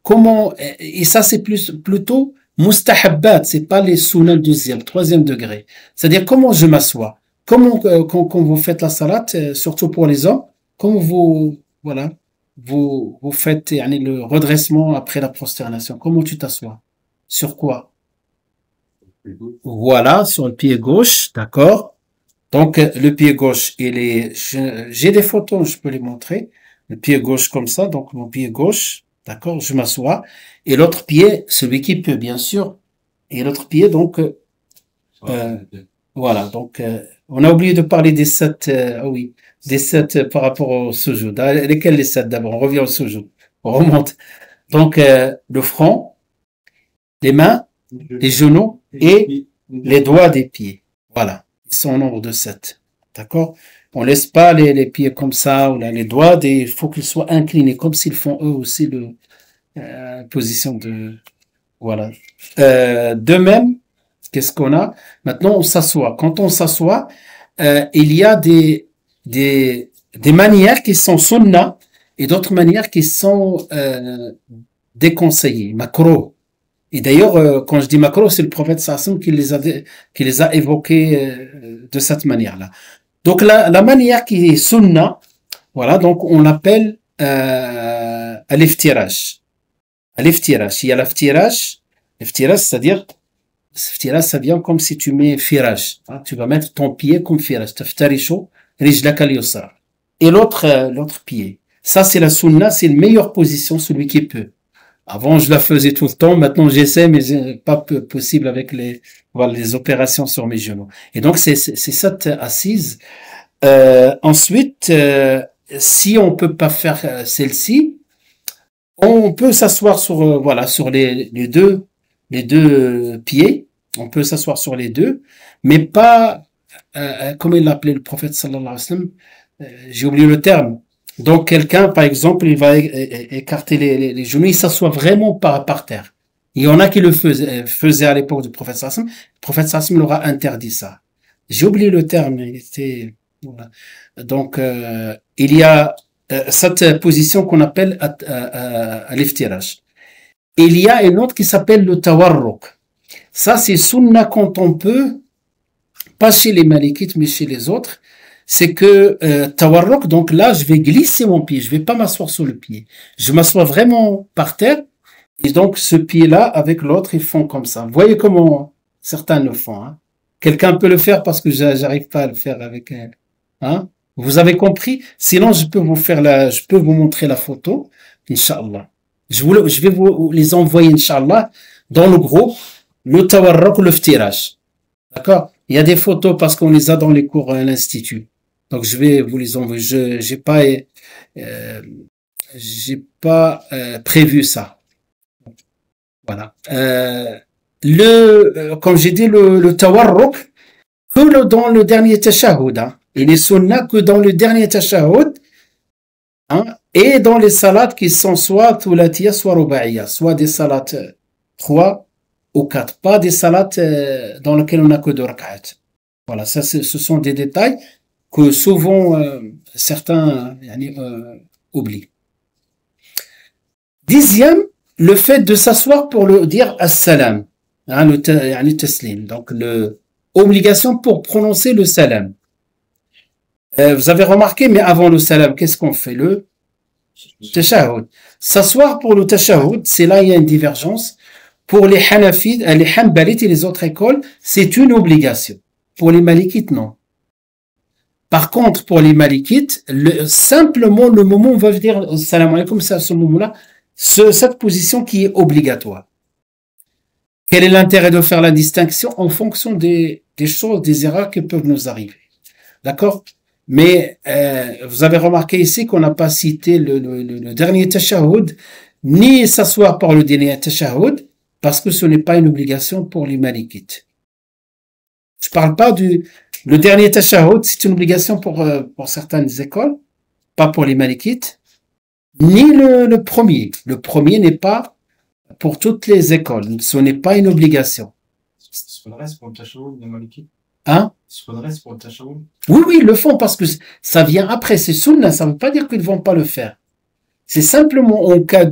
Speaker 1: Comment, et ça c'est plutôt mustahabbat, c'est pas les sunan deuxième, troisième degré. C'est-à-dire comment je m'assois. Comment, quand vous faites la salat, surtout pour les hommes, comment vous faites le redressement après la prosternation. Comment tu t'assois? Sur quoi? Voilà, sur le pied gauche, d'accord. Donc, le pied gauche, j'ai des photos, je peux les montrer. Le pied gauche comme ça, donc mon pied gauche, d'accord, je m'assois. Et l'autre pied, celui qui peut, bien sûr. Et l'autre pied, donc, voilà, donc, on a oublié de parler des 7, oui, des 7 par rapport au sujoud. Lesquels les 7 d'abord? On revient au sujoud. On remonte. Donc, le front, les mains, les genoux et les doigts des pieds. Voilà. Ils sont au nombre de 7. D'accord? On laisse pas les pieds comme ça, ou les doigts, il faut qu'ils soient inclinés, comme s'ils font eux aussi position de, voilà. De même, qu'est-ce qu'on a? Maintenant, on s'assoit. Quand on s'assoit, il y a des manières qui sont sunnah et d'autres manières qui sont, déconseillées. Makro. Et d'ailleurs, quand je dis makro, c'est le prophète sallam qui les a évoqués de cette manière-là. Donc la manière qui est sunna, voilà, donc on l'appelle al-iftiraj. Al-iftiraj. Il y a l'iftiraj, c'est-à-dire, iftiraj, ça vient comme si tu mets firaj. Hein, tu vas mettre ton pied comme firaj. Taftarishu rijlaka al-yusra. Et l'autre pied. Ça, c'est la sunna, c'est la meilleure position, celui qui peut. Avant, je la faisais tout le temps. Maintenant, j'essaie, mais c'est pas possible avec les opérations sur mes genoux. Et donc, c'est cette assise. Ensuite, si on peut pas faire celle-ci, on peut s'asseoir sur les deux pieds. On peut s'asseoir sur les deux, mais pas, comme il l'appelait le prophète sallallahu alayhi wa sallam, j'ai oublié le terme. Donc quelqu'un, par exemple, il va écarter les genoux, il s'assoit vraiment par terre. Il y en a qui le faisaient à l'époque du prophète sallallahu alayhi wa sallam. Le prophète sallallahu alayhi wa sallam leur a interdit ça. J'ai oublié le terme, il était, voilà. Donc il y a cette position qu'on appelle l'iftiraj. Il y a une autre qui s'appelle le tawarruk. Ça, c'est sunna quand on peut, pas chez les malikites, mais chez les autres. C'est que tawarruk, donc là, je vais glisser mon pied, je vais pas m'asseoir sur le pied. Je m'assois vraiment par terre, et donc ce pied-là, avec l'autre, ils font comme ça. Vous voyez comment certains le font. Hein? Quelqu'un peut le faire parce que j'arrive pas à le faire avec un... Hein? Vous avez compris? Sinon, je peux vous montrer la photo, Inch'Allah. Je vais vous les envoyer, Inch'Allah, dans le groupe, le tawarruk, le ftiraj. D'accord? Il y a des photos parce qu'on les a dans les cours à l'Institut. Donc, je vais vous les envoyer. J'ai pas prévu ça. Voilà. Comme j'ai dit, le tawarruk, que dans le dernier tashahhud, hein. Il est sunna que dans le dernier tashahhud, hein, et dans les salades qui sont soit thulatiyya, soit ruba'iyya, soit des salades 3 ou 4, pas des salades dans lesquelles on n'a que 2 rak'at. Voilà, ça, ce sont des détails que souvent certains oublient. Dixième, le fait de s'asseoir pour le dire as-salam, hein, le taslim, donc obligation pour prononcer le salam. Vous avez remarqué, mais avant le salam, qu'est-ce qu'on fait? Le tashahhud. S'asseoir pour le tashahhud, c'est là il y a une divergence. Pour les Hanafites, les Hanbalites et les autres écoles, c'est une obligation. Pour les Malikites, non. Par contre, pour les Malikites, simplement le moment où on va dire salam alaykoum, c'est à ce moment-là, cette position qui est obligatoire. Quel est l'intérêt de faire la distinction en fonction des choses, des erreurs qui peuvent nous arriver? D'accord? Mais vous avez remarqué ici qu'on n'a pas cité le dernier tashahhud, ni s'asseoir pour le dernier tashahhud, parce que ce n'est pas une obligation pour les malikites. Je parle pas le dernier tashahhud, c'est une obligation pour certaines écoles, pas pour les malikites, ni le premier. Le premier n'est pas pour toutes les écoles, ce n'est pas une obligation.
Speaker 3: Ce qu'on reste pour le tashahhud des malikites.
Speaker 1: Hein?
Speaker 3: Ce qu'on reste pour le tashahhud.
Speaker 1: Oui, ils le font parce que ça vient après, c'est sunna, ça ne veut pas dire qu'ils ne vont pas le faire. C'est simplement en cas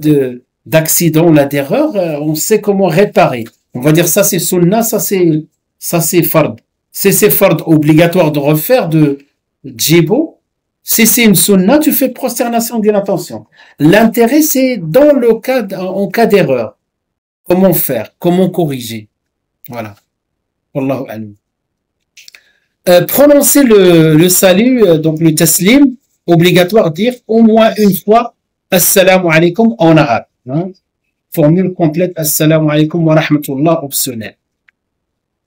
Speaker 1: d'accident, là, d'erreur, on sait comment réparer. On va dire ça c'est sunna, ça c'est fard. C'est fard obligatoire de refaire de djibo. Si c'est une sunna, tu fais prosternation d'inattention. L'intérêt c'est dans en cas d'erreur. Comment faire? Comment corriger? Voilà. Wallahu a'lam. Prononcer le salut, donc le taslim, obligatoire dire au moins une fois assalamu alaykum en arabe. Hein? Formule complète assalamu alaykum wa rahmatullah optionnel.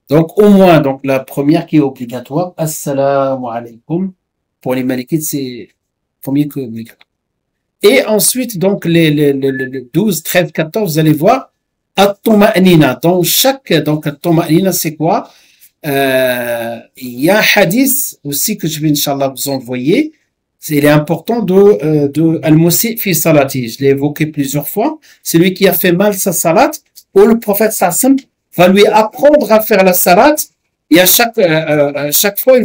Speaker 1: Donc au moins, donc la première qui est obligatoire, assalamu alaykum. Pour les malikites, c'est premier que obligatoire. Et ensuite, donc les 12, 13, 14, vous allez voir, at-tuma'nina. Donc at-tuma'nina, c'est quoi? Il y a un hadith aussi que je vais Inch'Allah vous envoyer. Il est important de al-musi fi salati. Je l'ai évoqué plusieurs fois. Celui qui a fait mal sa salat, ou le prophète sallam va lui apprendre à faire la salat, et à chaque fois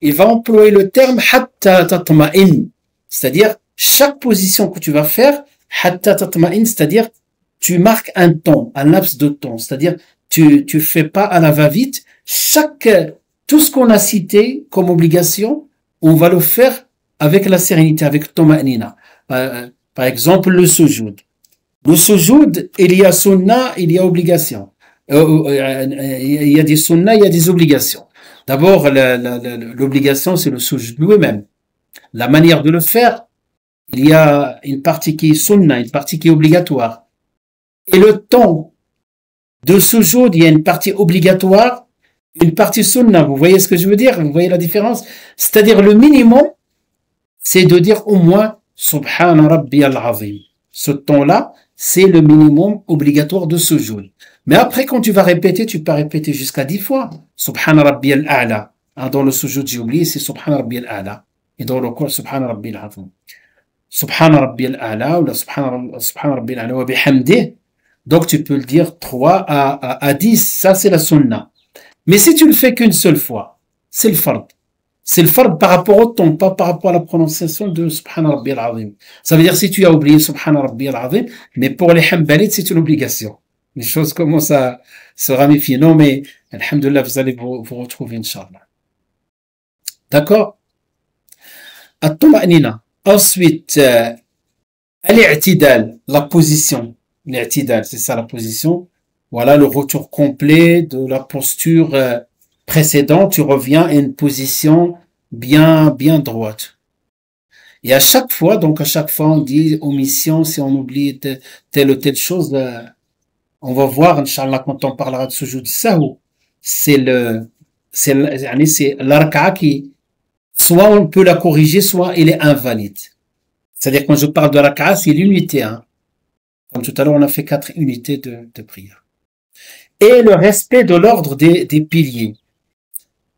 Speaker 1: il va employer le terme hatta tatma'in. C'est-à-dire, chaque position que tu vas faire, hatta tatma'in, c'est-à-dire, tu marques un temps, un laps de temps. C'est-à-dire, tu fais pas à la va-vite. Tout ce qu'on a cité comme obligation, on va le faire avec la sérénité, avec toma'nina. Par exemple, le sujoud. Le sujoud, il y a sunna, il y a obligation. Il y a des sunna, il y a des obligations. D'abord, l'obligation, c'est le sujoud lui-même. La manière de le faire, il y a une partie qui est sunna, une partie qui est obligatoire. Et le temps de sujoud, il y a une partie obligatoire, une partie sunna. Vous voyez ce que je veux dire? Vous voyez la différence? C'est-à-dire le minimum, c'est de dire au moins Subhana Rabbi al-Azim. Ce temps-là, c'est le minimum obligatoire de sujoud. Mais après, quand tu vas répéter, tu peux répéter jusqu'à 10 fois. Subhana Rabbi al-A'la. Dans le sujoud, j'ai oublié, c'est Subhana Rabbi al-A'la. Et dans le corps, Subhana Rabbi al-Azim. Subhana Rabbi al-A'la, ou Subhana Rabbi al-A'la wa bihamdih. Donc, tu peux le dire 3 à 10. Ça, c'est la sunna. Mais si tu le fais qu'une seule fois, c'est le fard. c'est le fard par rapport au ton, pas par rapport à la prononciation de Subhana Rabbi al-Azim. Ça veut dire si tu as oublié Subhana Rabbi al-Azim, mais pour les Hanbalites, c'est une obligation. Les choses commencent à se ramifier. Non, mais, alhamdulillah, vous allez vous retrouver, Inch'Allah. D'accord? At-Tuma'nina. Ensuite, al-i'tidal, la position. L'i'tidal, c'est ça la position. Voilà le retour complet de la posture précédente. Tu reviens à une position bien droite. Et à chaque fois, on dit omission, si on oublie telle ou telle chose, on va voir, Inch'Allah, quand on parlera de sujoud sahou, c'est l'arka'a qui, soit on peut la corriger, soit elle est invalide. C'est-à-dire, quand je parle de l'arka'a, c'est l'unité, hein. Comme tout à l'heure, on a fait 4 unités de prière. Et le respect de l'ordre des piliers.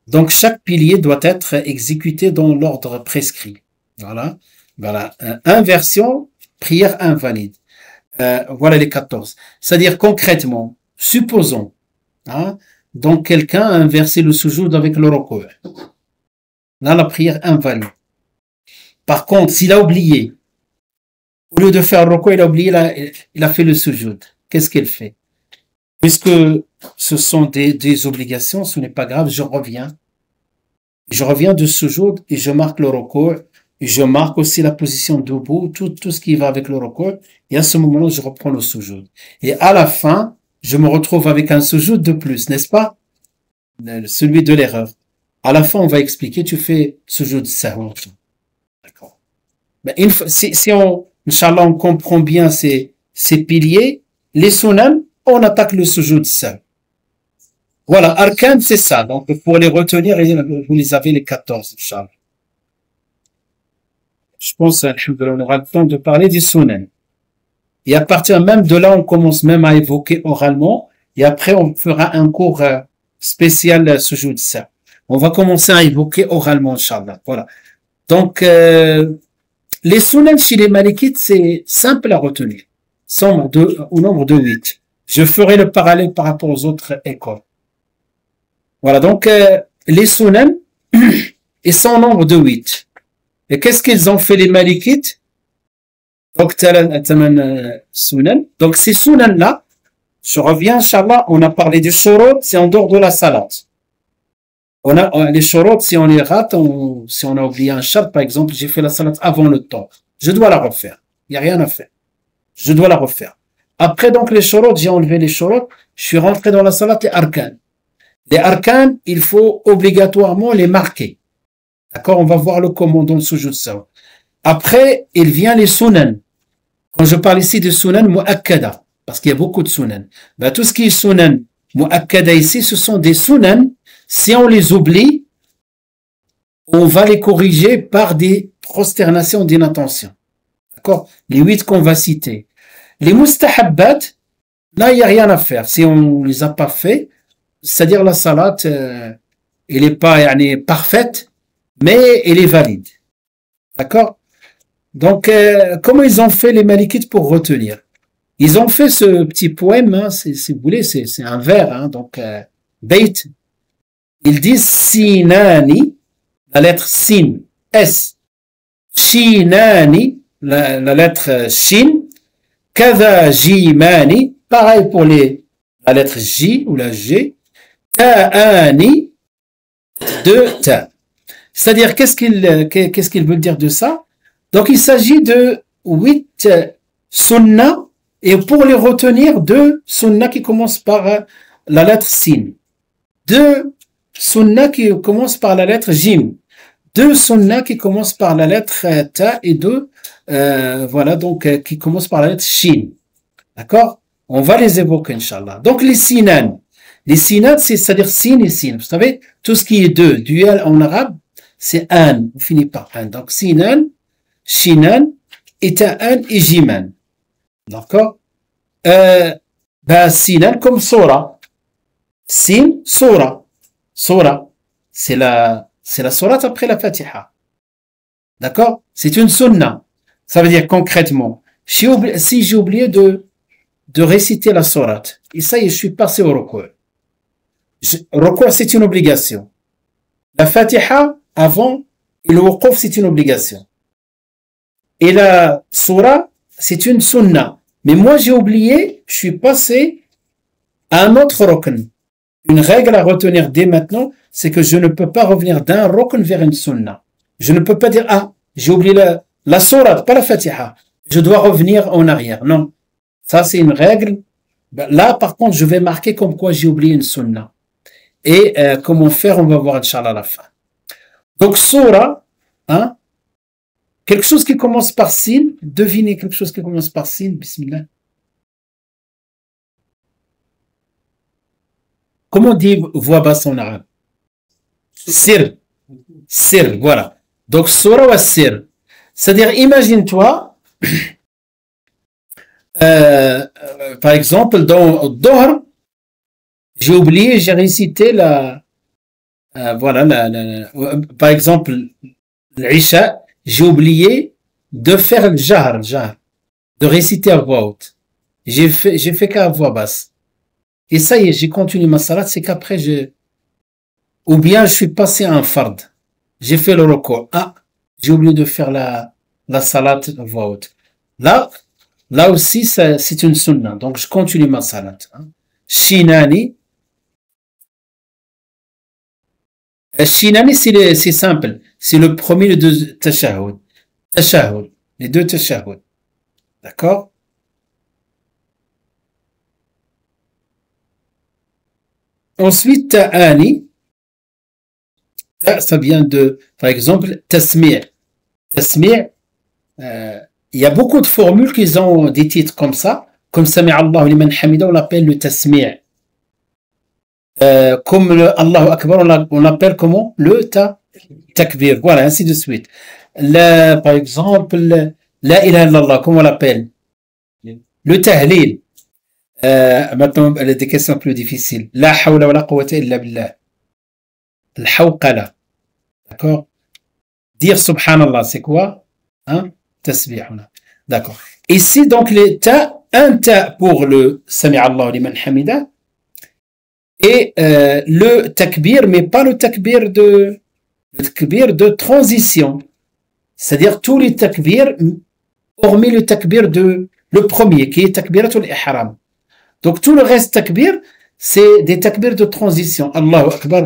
Speaker 1: Donc, chaque pilier doit être exécuté dans l'ordre prescrit. Voilà. Inversion, prière invalide. Voilà les 14. C'est-à-dire, concrètement, supposons, hein, donc quelqu'un a inversé le sujoud avec le ruku'. Là, la prière invalide. Par contre, s'il a oublié, au lieu de faire le ruku', il a oublié, il a fait le sujoud. Qu'est-ce qu'il fait? Puisque ce sont des obligations, ce n'est pas grave, je reviens de sujoud et je marque le ruku', et je marque aussi la position debout, tout ce qui va avec le ruku', et à ce moment-là, je reprends le sujoud. Et à la fin, je me retrouve avec un sujoud de plus, n'est-ce pas? Celui de l'erreur. À la fin, on va expliquer, tu fais sujoud sahou. D'accord. Ben, Inch'Allah, on comprend bien ces piliers, les sunan, on attaque le sujoud sahou. Voilà, arkan, c'est ça. Donc, pour les retenir, vous les avez les 14, Inch'Allah. Je pense, alhamdoulilah, on aura le temps de parler des sunan. Et à partir même de là, on commence même à évoquer oralement, et après, on fera un cours spécial sujoud sahou. On va commencer à évoquer oralement, Inch'Allah. Voilà. Donc, les sunan chez les malikites, c'est simple à retenir. Au nombre de 8. Je ferai le parallèle par rapport aux autres écoles. Voilà, donc les sunan, ils sont au nombre de 8. Et qu'est-ce qu'ils ont fait les malikites? Donc, sunan. Donc, ces sunan-là, je reviens, Inch'Allah, on a parlé du shurut, c'est en dehors de la salat. Les shurut, si on les rate, si on a oublié un shart, par exemple, j'ai fait la salat avant le temps. Je dois la refaire. Il n'y a rien à faire. Je dois la refaire. Après, donc, les shurut, j'ai enlevé les shurut, je suis rentré dans la salat, les arkan. Les arkan, il faut obligatoirement les marquer. D'accord? On va voir le commandant de sujoud sahou. Après, il vient les sunan. Quand je parle ici de sunan mu'akkada, parce qu'il y a beaucoup de sunan. Ben, tout ce qui est sunan mu'akkada ici, ce sont des sunan. Si on les oublie, on va les corriger par des prosternations d'inattention. D'accord? Les 8 qu'on va citer. Les mustahabbat, là, il n'y a rien à faire. Si on les a pas fait, c'est-à-dire la salat, elle n'est pas parfaite, mais elle est valide. D'accord? Donc, comment ils ont fait les malikites pour retenir? Ils ont fait ce petit poème, hein, si vous voulez, c'est un vers, hein, donc, bait. Ils disent sinani, la lettre sin, S. Shinani, la lettre shin. Kada jimani, pareil pour la lettre J ou la G. Ta'ani, 2 ta. C'est-à-dire, qu'est-ce qu'il veut dire de ça? Donc, il s'agit de 8 sunnah, et pour les retenir, 2 sunnah qui commencent par la lettre sin. 2 sunnah qui commencent par la lettre jim. 2 sunnah qui commencent par la lettre ta et 2, voilà, donc, qui commencent par la lettre shin. D'accord? On va les évoquer, Inch'Allah. Donc, les sinan. Les sinan, c'est-à-dire sin et sin. Vous savez, tout ce qui est 2, duel en arabe, c'est an. On finit par an. Donc, sinan, shinan, et ta'an et jiman. D'accord? Sinan comme sura. Sin, sura. Sura. C'est la sourate après la Fatiha. D'accord? C'est une sunna. Ça veut dire concrètement, si j'ai oublié de réciter la sourate, et ça y est, je suis passé au ruku'. Ruku', c'est une obligation. La Fatiha, avant, et le wuquf, c'est une obligation. Et la surah, c'est une sunna. Mais moi, j'ai oublié, je suis passé à un autre rukn. Une règle à retenir dès maintenant, c'est que je ne peux pas revenir d'un rukn vers une sunna. Je ne peux pas dire, ah, j'ai oublié la surah, pas la fatiha. Je dois revenir en arrière. Non. Ça, c'est une règle. Là, par contre, je vais marquer comme quoi j'ai oublié une sunna. Et comment faire, on va voir, Inch'Allah, à la fin. Donc, surah, hein, quelque chose qui commence par sin, devinez quelque chose qui commence par sin, bismillah. Comment on dit voix basse en arabe? Sir. Sir, voilà. Donc, surah ou sir. C'est-à-dire, imagine-toi, par exemple, dans Dohr, j'ai oublié, j'ai récité par exemple, l'Isha, j'ai oublié de faire le jahr, de réciter à voix haute. J'ai fait qu'à voix basse. Et ça y est, j'ai continué ma salat, c'est qu'après ou bien je suis passé à un fard. J'ai fait le recours. Ah, j'ai oublié de faire la salat à voix haute. Là aussi, c'est une sunna. Donc, je continue ma salat. Shinani. Shinani, c'est simple. C'est le premier, le deux tashahhud. Tashahhud. Les deux tashahhud. D'accord? Ensuite, ta'ani. Ça vient de, par exemple, tasmi'. Tasmi', il y a beaucoup de formules qui ont des titres comme ça. Comme Sami' Allahu liman hamida, on l'appelle le tasmi'. Comme le Allahu Akbar, on l'appelle comment? Le takbir. Voilà, ainsi de suite. Par exemple, la ilaha illallah, comment on l'appelle? Le tahlil. Maintenant, il y a des questions plus difficiles. La hawla wa la quwwata illa billah. Le hawqala. D'accord? Dire subhanallah, c'est quoi? Hein? Tasbih. D'accord. Ici, donc, un ta pour le Sami' Allah liman hamida et le takbir, mais pas le takbir de transition. C'est-à-dire tous les takbirs, hormis le takbir le premier, qui est takbiratul ihram. Donc, tout le reste takbir, c'est des takbirs de transition. Allahu Akbar,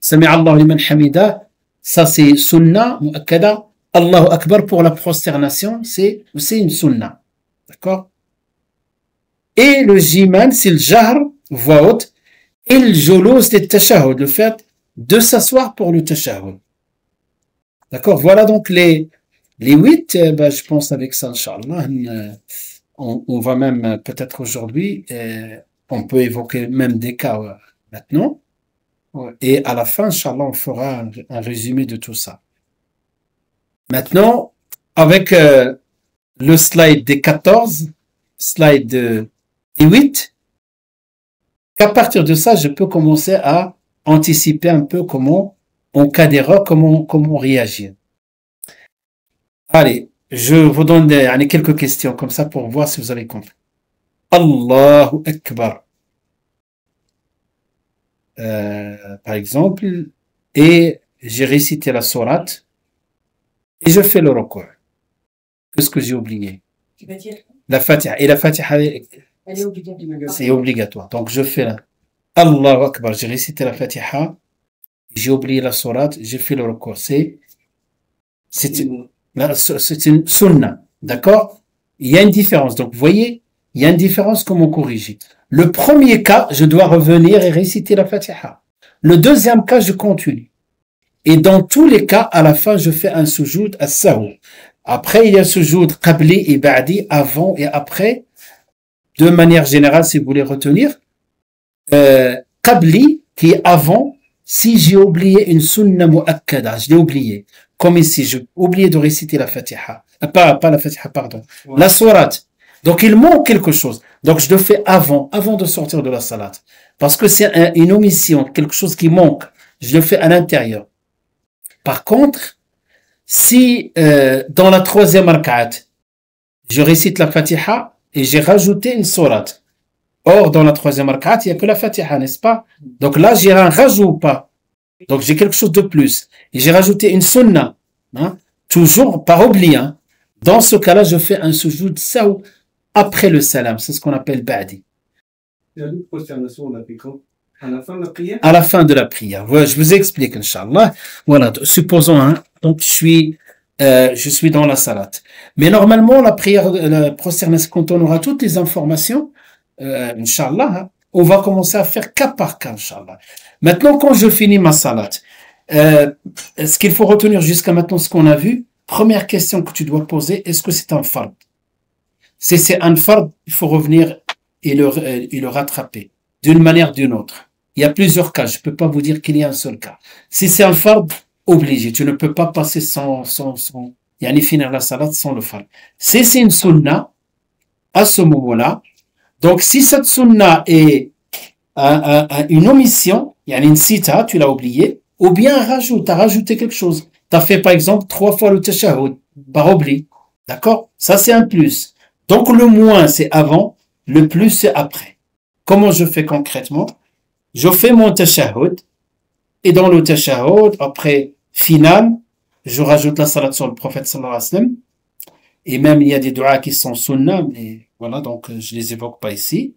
Speaker 1: Sami' Allah liman hamida, ça c'est sunnah, mu'akkada. Allahu Akbar pour la prosternation, c'est une sunnah. D'accord? Et le jiman, c'est le jahr, voix haute, et le julus, c'est le tashahhud, le fait de s'asseoir pour le tashahhud. D'accord? Voilà donc les 8, je pense avec ça, Inch'Allah, on va même peut-être aujourd'hui, on peut évoquer même des cas maintenant. Et à la fin, Inch'Allah, on fera un résumé de tout ça. Maintenant, avec le slide des 14, slide des 8, qu'à partir de ça, je peux commencer à anticiper un peu comment, en cas d'erreur, comment réagir. Allez, je vous donne quelques questions comme ça pour voir si vous avez compris. Allahu Akbar. Par exemple, et j'ai récité la sourate et je fais le recours. Qu'est-ce que j'ai oublié?
Speaker 4: Tu vas dire
Speaker 1: la Fatiha. Et la Fatiha,
Speaker 4: elle est obligatoire.
Speaker 1: c'est obligatoire. Donc je fais Allahu Akbar. J'ai récité la Fatiha, j'ai oublié la sourate, j'ai fait le recours. C'est une sunna. D'accord? Il y a une différence. Donc vous voyez, il y a une différence comment corriger. Le premier cas, je dois revenir et réciter la Fatiha. Le deuxième cas, je continue. Et dans tous les cas, à la fin, je fais un sujoud as-sahou. Après, il y a sujoud qabli et ba'di, avant et après. De manière générale, si vous voulez retenir, qabli, qui est avant, si j'ai oublié une sunna mu'akkada, je l'ai oublié. Comme ici, j'ai oublié de réciter la Fatiha. Pas la Fatiha, pardon. Ouais. La sourate. Donc, il manque quelque chose. Donc, je le fais avant de sortir de la salat. Parce que c'est une omission, quelque chose qui manque. Je le fais à l'intérieur. Par contre, si dans la troisième rak'at, je récite la Fatiha et j'ai rajouté une sourate. Or, dans la troisième rak'at, il n'y a que la Fatiha, n'est-ce pas? Donc là, j'ai un rajout ou pas? Donc, j'ai quelque chose de plus. Et j'ai rajouté une sunna. Hein, toujours par oubli. Hein. Dans ce cas-là, je fais un sujoud saou après le salam. C'est ce qu'on appelle ba'di.
Speaker 2: Il y a une prosternation, on l'a fait quand? À la fin de la prière?
Speaker 1: À la fin de la prière. Voilà, je vous explique, Inch'Allah. Voilà, supposons, hein, donc je suis dans la salat. Mais normalement, la prière, la prosternation, quand on aura toutes les informations, Inch'Allah, hein, on va commencer à faire cas par cas, Inch'Allah. Maintenant, quand je finis ma salat, ce qu'il faut retenir jusqu'à maintenant, ce qu'on a vu, première question que tu dois poser, est-ce que c'est un fard? Si c'est un fard, il faut revenir et le rattraper d'une manière ou d'une autre. Il y a plusieurs cas, je peux pas vous dire qu'il y a un seul cas. Si c'est un fard, obligé, tu ne peux pas passer yani finir la salat sans le fard. Si c'est une sunna, à ce moment-là, donc si cette sunna est une omission, yani une sita, tu l'as oublié, ou bien un rajout, tu as rajouté quelque chose. Tu as fait par exemple 3 fois le tashahhud, par oubli. D'accord? Ça c'est un plus. Donc le moins c'est avant, le plus c'est après. Comment je fais concrètement? Je fais mon tashahhud, et dans le tashahhud, après final, je rajoute la salat sur le prophète sallallahu alayhi wa sallam. Et même il y a des du'as qui sont sunnah, mais voilà, donc je les évoque pas ici.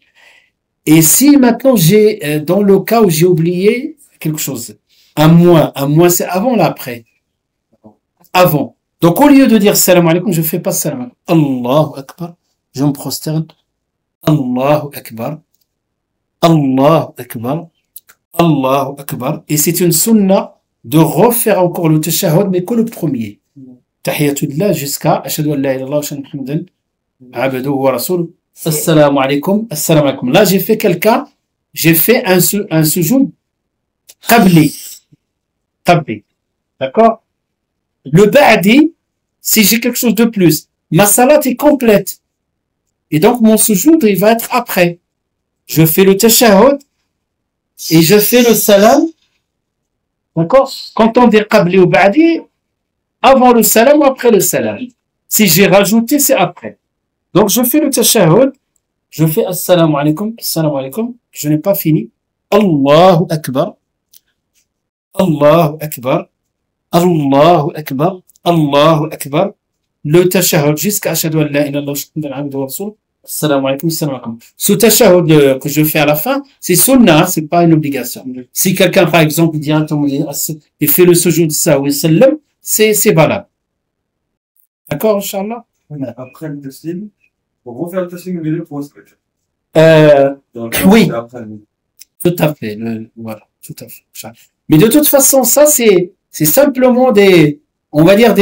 Speaker 1: Et si maintenant j'ai, dans le cas où j'ai oublié quelque chose, un moins c'est avant ou après? Avant. Donc au lieu de dire salam alaikum, je fais pas salam alaikum. Allahu akbar. Je me prosterne. Allahu akbar. Allahu akbar. Allahu akbar. Et c'est une sunna de refaire encore le tashahhud, mais que le premier. Tahiyatullah jusqu'à ashhadu an la ilaha illallah wa ashhadu anna muhammadan abduhu wa rasuluhu. Assalamu alaikum. Assalamu alaikum. Là, j'ai fait quelqu'un, j'ai fait un sujoud qabli. Qabli. D'accord? Le ba'di, si j'ai quelque chose de plus, ma salat est complète. Et donc, mon sujoud, il va être après. Je fais le tashahhud et je fais le salam. D'accord? Quand on dit qabli ou ba'di, avant le salam ou après le salam. Si j'ai rajouté, c'est après. Donc, je fais le tashahhud, je fais assalamu alaikum, je n'ai pas fini. Allahu akbar, Allahu akbar, Allahu akbar, Allahu akbar. Le tashahhud jusqu'à ashhadu an la ilaha illallah wa ashhadu anna muhammadan rasul. Assalamu alaikum, assalamu alaikum. Ce tashahhud que je fais à la fin, c'est sunnah, c'est pas une obligation. Si quelqu'un, par exemple, directement il fait le sujoud sahwi sallam, c'est valable. D'accord, Inch'Allah?
Speaker 2: Après le taslim, pour refaire le taslim, il est pour
Speaker 1: oui, tout à fait. Voilà, tout à fait. Mais de toute façon, ça, c'est simplement on va dire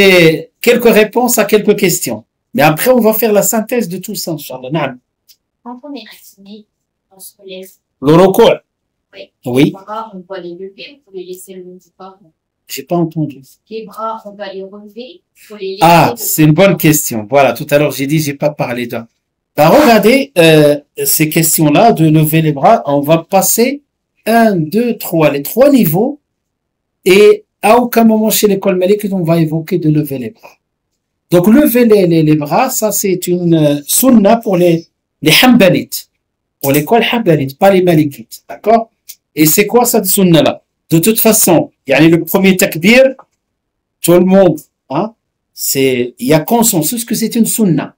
Speaker 1: quelques réponses à quelques questions. Mais après, on va faire la synthèse de tout ça, Inch'Allah.
Speaker 5: Quand on est assis, on se relève.
Speaker 1: Le recours.
Speaker 5: Oui.
Speaker 1: Oui.
Speaker 5: Les bras, on doit les lever, on peut les laisser le long du corps.
Speaker 1: J'ai pas entendu.
Speaker 5: Les bras, on doit les relever, faut les laisser.
Speaker 1: Ah, c'est une bonne question. Voilà, tout à l'heure, j'ai pas parlé d'un. Bah, regardez, ces questions-là, de lever les bras, on va passer 1, 2, 3, les 3 niveaux, et à aucun moment chez l'école Malik, on va évoquer de lever les bras. Donc, lever les bras, ça, c'est une sunna pour les Hanbalites. Pour l'école Hanbalite, pas les Malikites. D'accord? Et c'est quoi cette sunna-là? De toute façon, il y a le premier takbir, tout le monde, hein, il y a consensus que c'est une sunna.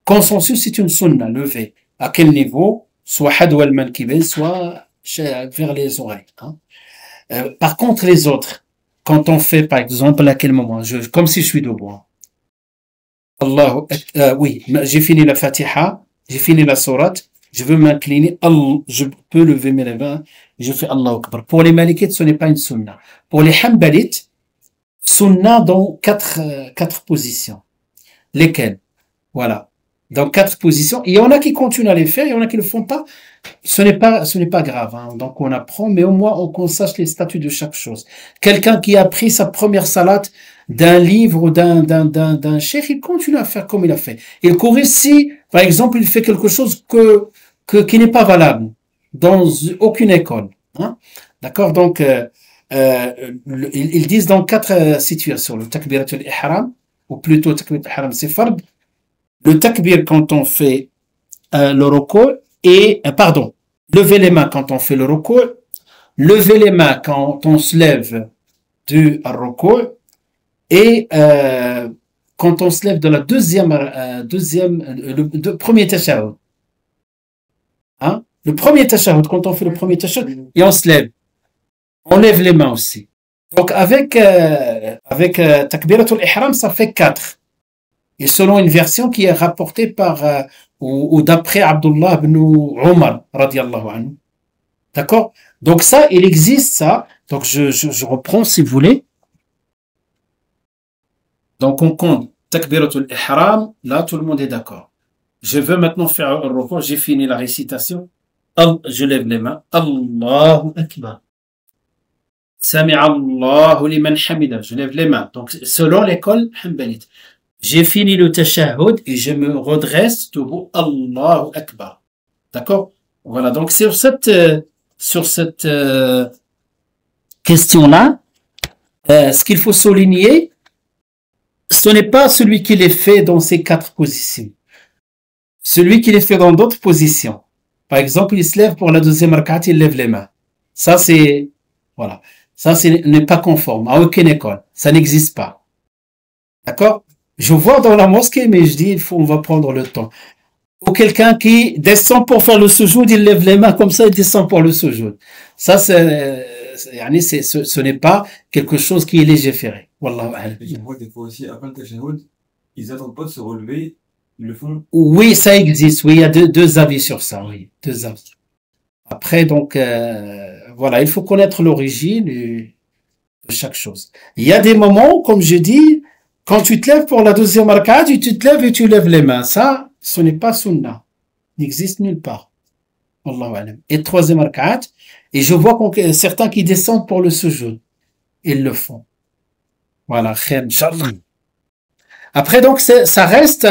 Speaker 1: Consensus, c'est une sunna, lever. À quel niveau? Soit hadwa al-mankibayn, soit vers les oreilles, hein. Par contre, les autres, quand on fait, par exemple, à quel moment? Comme si je suis debout. Oui, j'ai fini la Fatiha, j'ai fini la sourate, je veux m'incliner, je peux lever mes mains, je fais Allahu Akbar. Pour les Malikites, ce n'est pas une sunna. Pour les Hanbalites, sunna dans quatre positions. Lesquelles? Voilà. Dans 4 positions. Il y en a qui continuent à les faire, il y en a qui le font pas. Ce n'est pas grave, hein. Donc on apprend, mais au moins qu'on sache les statuts de chaque chose. Quelqu'un qui a pris sa première salate d'un livre ou d'un cheikh, il continue à faire comme il a fait. Il corrige si, par exemple, il fait quelque chose qui n'est pas valable dans aucune école, hein. D'accord? Donc, ils disent dans 4 situations. Le takbiratul ihram, ou plutôt takbiratul ihram, c'est fard. Le takbir quand on fait le ruku' lever les mains quand on fait le ruku', lever les mains quand on se lève du ruku et quand on se lève de la le premier tashahhud. Hein? Le premier tashahhud, quand on fait le premier tashahhud, et on se lève. On lève les mains aussi. Donc avec Takbiratul Ihram, ça fait 4. Et selon une version qui est rapportée par ou d'après Abdullah ibn Omar radiyallahu anhu. D'accord? Donc ça, il existe ça. Donc je reprends si vous voulez. Donc on compte Takbiratul Ihram, là tout le monde est d'accord. Je veux maintenant faire un ruku, j'ai fini la récitation. Je lève les mains. Allahu Akbar. Sami'a Allahu liman hamida. Je lève les mains. Donc selon l'école hanbalite. J'ai fini le tashahhud et je me redresse debout. Allahu Akbar. D'accord? Voilà. Donc sur cette question-là, ce qu'il faut souligner, ce n'est pas celui qui les fait dans ces 4 positions. Celui qui les fait dans d'autres positions. Par exemple, il se lève pour la deuxième rak'at, il lève les mains. Ça, c'est, voilà. Ça, n'est pas conforme à aucune école. Ça n'existe pas. D'accord? Je vois dans la mosquée, mais je dis, on va prendre le temps. Ou quelqu'un qui descend pour faire le sujoud, il lève les mains comme ça, il descend pour le sujoud. Ça, ce n'est pas quelque chose qui est légiféré. Wallahu a'lam.
Speaker 3: Et je vois des fois aussi, après le tashahhud, ils attendent pas de se relever, ils le font.
Speaker 1: Oui, ça existe. Oui, il y a deux avis sur ça. Oui, 2 avis. Après, donc, voilà, il faut connaître l'origine de chaque chose. Il y a des moments, comme je dis, quand tu te lèves pour la deuxième rak'at, tu te lèves et tu lèves les mains. Ça, ce n'est pas sunnah. Il n'existe nulle part. Wallahu a'lam. Et troisième rak'at, et je vois certains qui descendent pour le sujoud. Ils le font. Voilà, khair, Inch'Allah. Après, donc, ça reste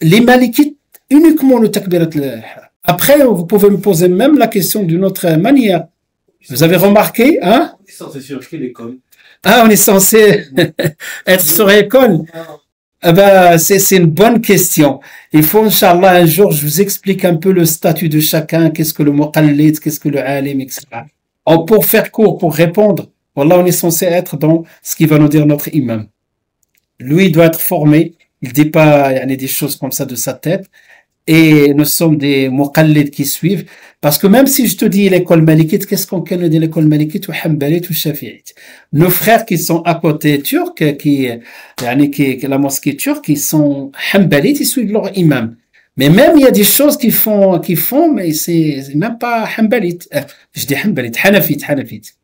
Speaker 1: les malikites, uniquement le takbirat. Après, vous pouvez me poser même la question d'une autre manière. Vous avez remarqué, hein?
Speaker 2: On est censé sur quelle école?
Speaker 1: Ah, on est censé être sur l'école. Ah ben, c'est une bonne question. Il faut, Inch'Allah, un jour, je vous explique un peu le statut de chacun, qu'est-ce que le muqallid, qu'est-ce que le alim, etc. Alors, pour faire court, pour répondre, voilà, on est censé être dans ce qui va nous dire notre imam. Lui, il doit être formé. Il dit pas, il y a des choses comme ça de sa tête. Et nous sommes des muqallid qui suivent. Parce que même si je te dis l'école malikite, qu'est-ce qu'on connaît de l'école malikite ou hanbalite ou shafi'ite? Nos frères qui sont à côté turcs, la mosquée turque, ils sont hanbalites, ils suivent leur imam. Mais même il y a des choses qu'ils font, mais c'est même pas hanbalite. Je dis hanbalite, hanafite.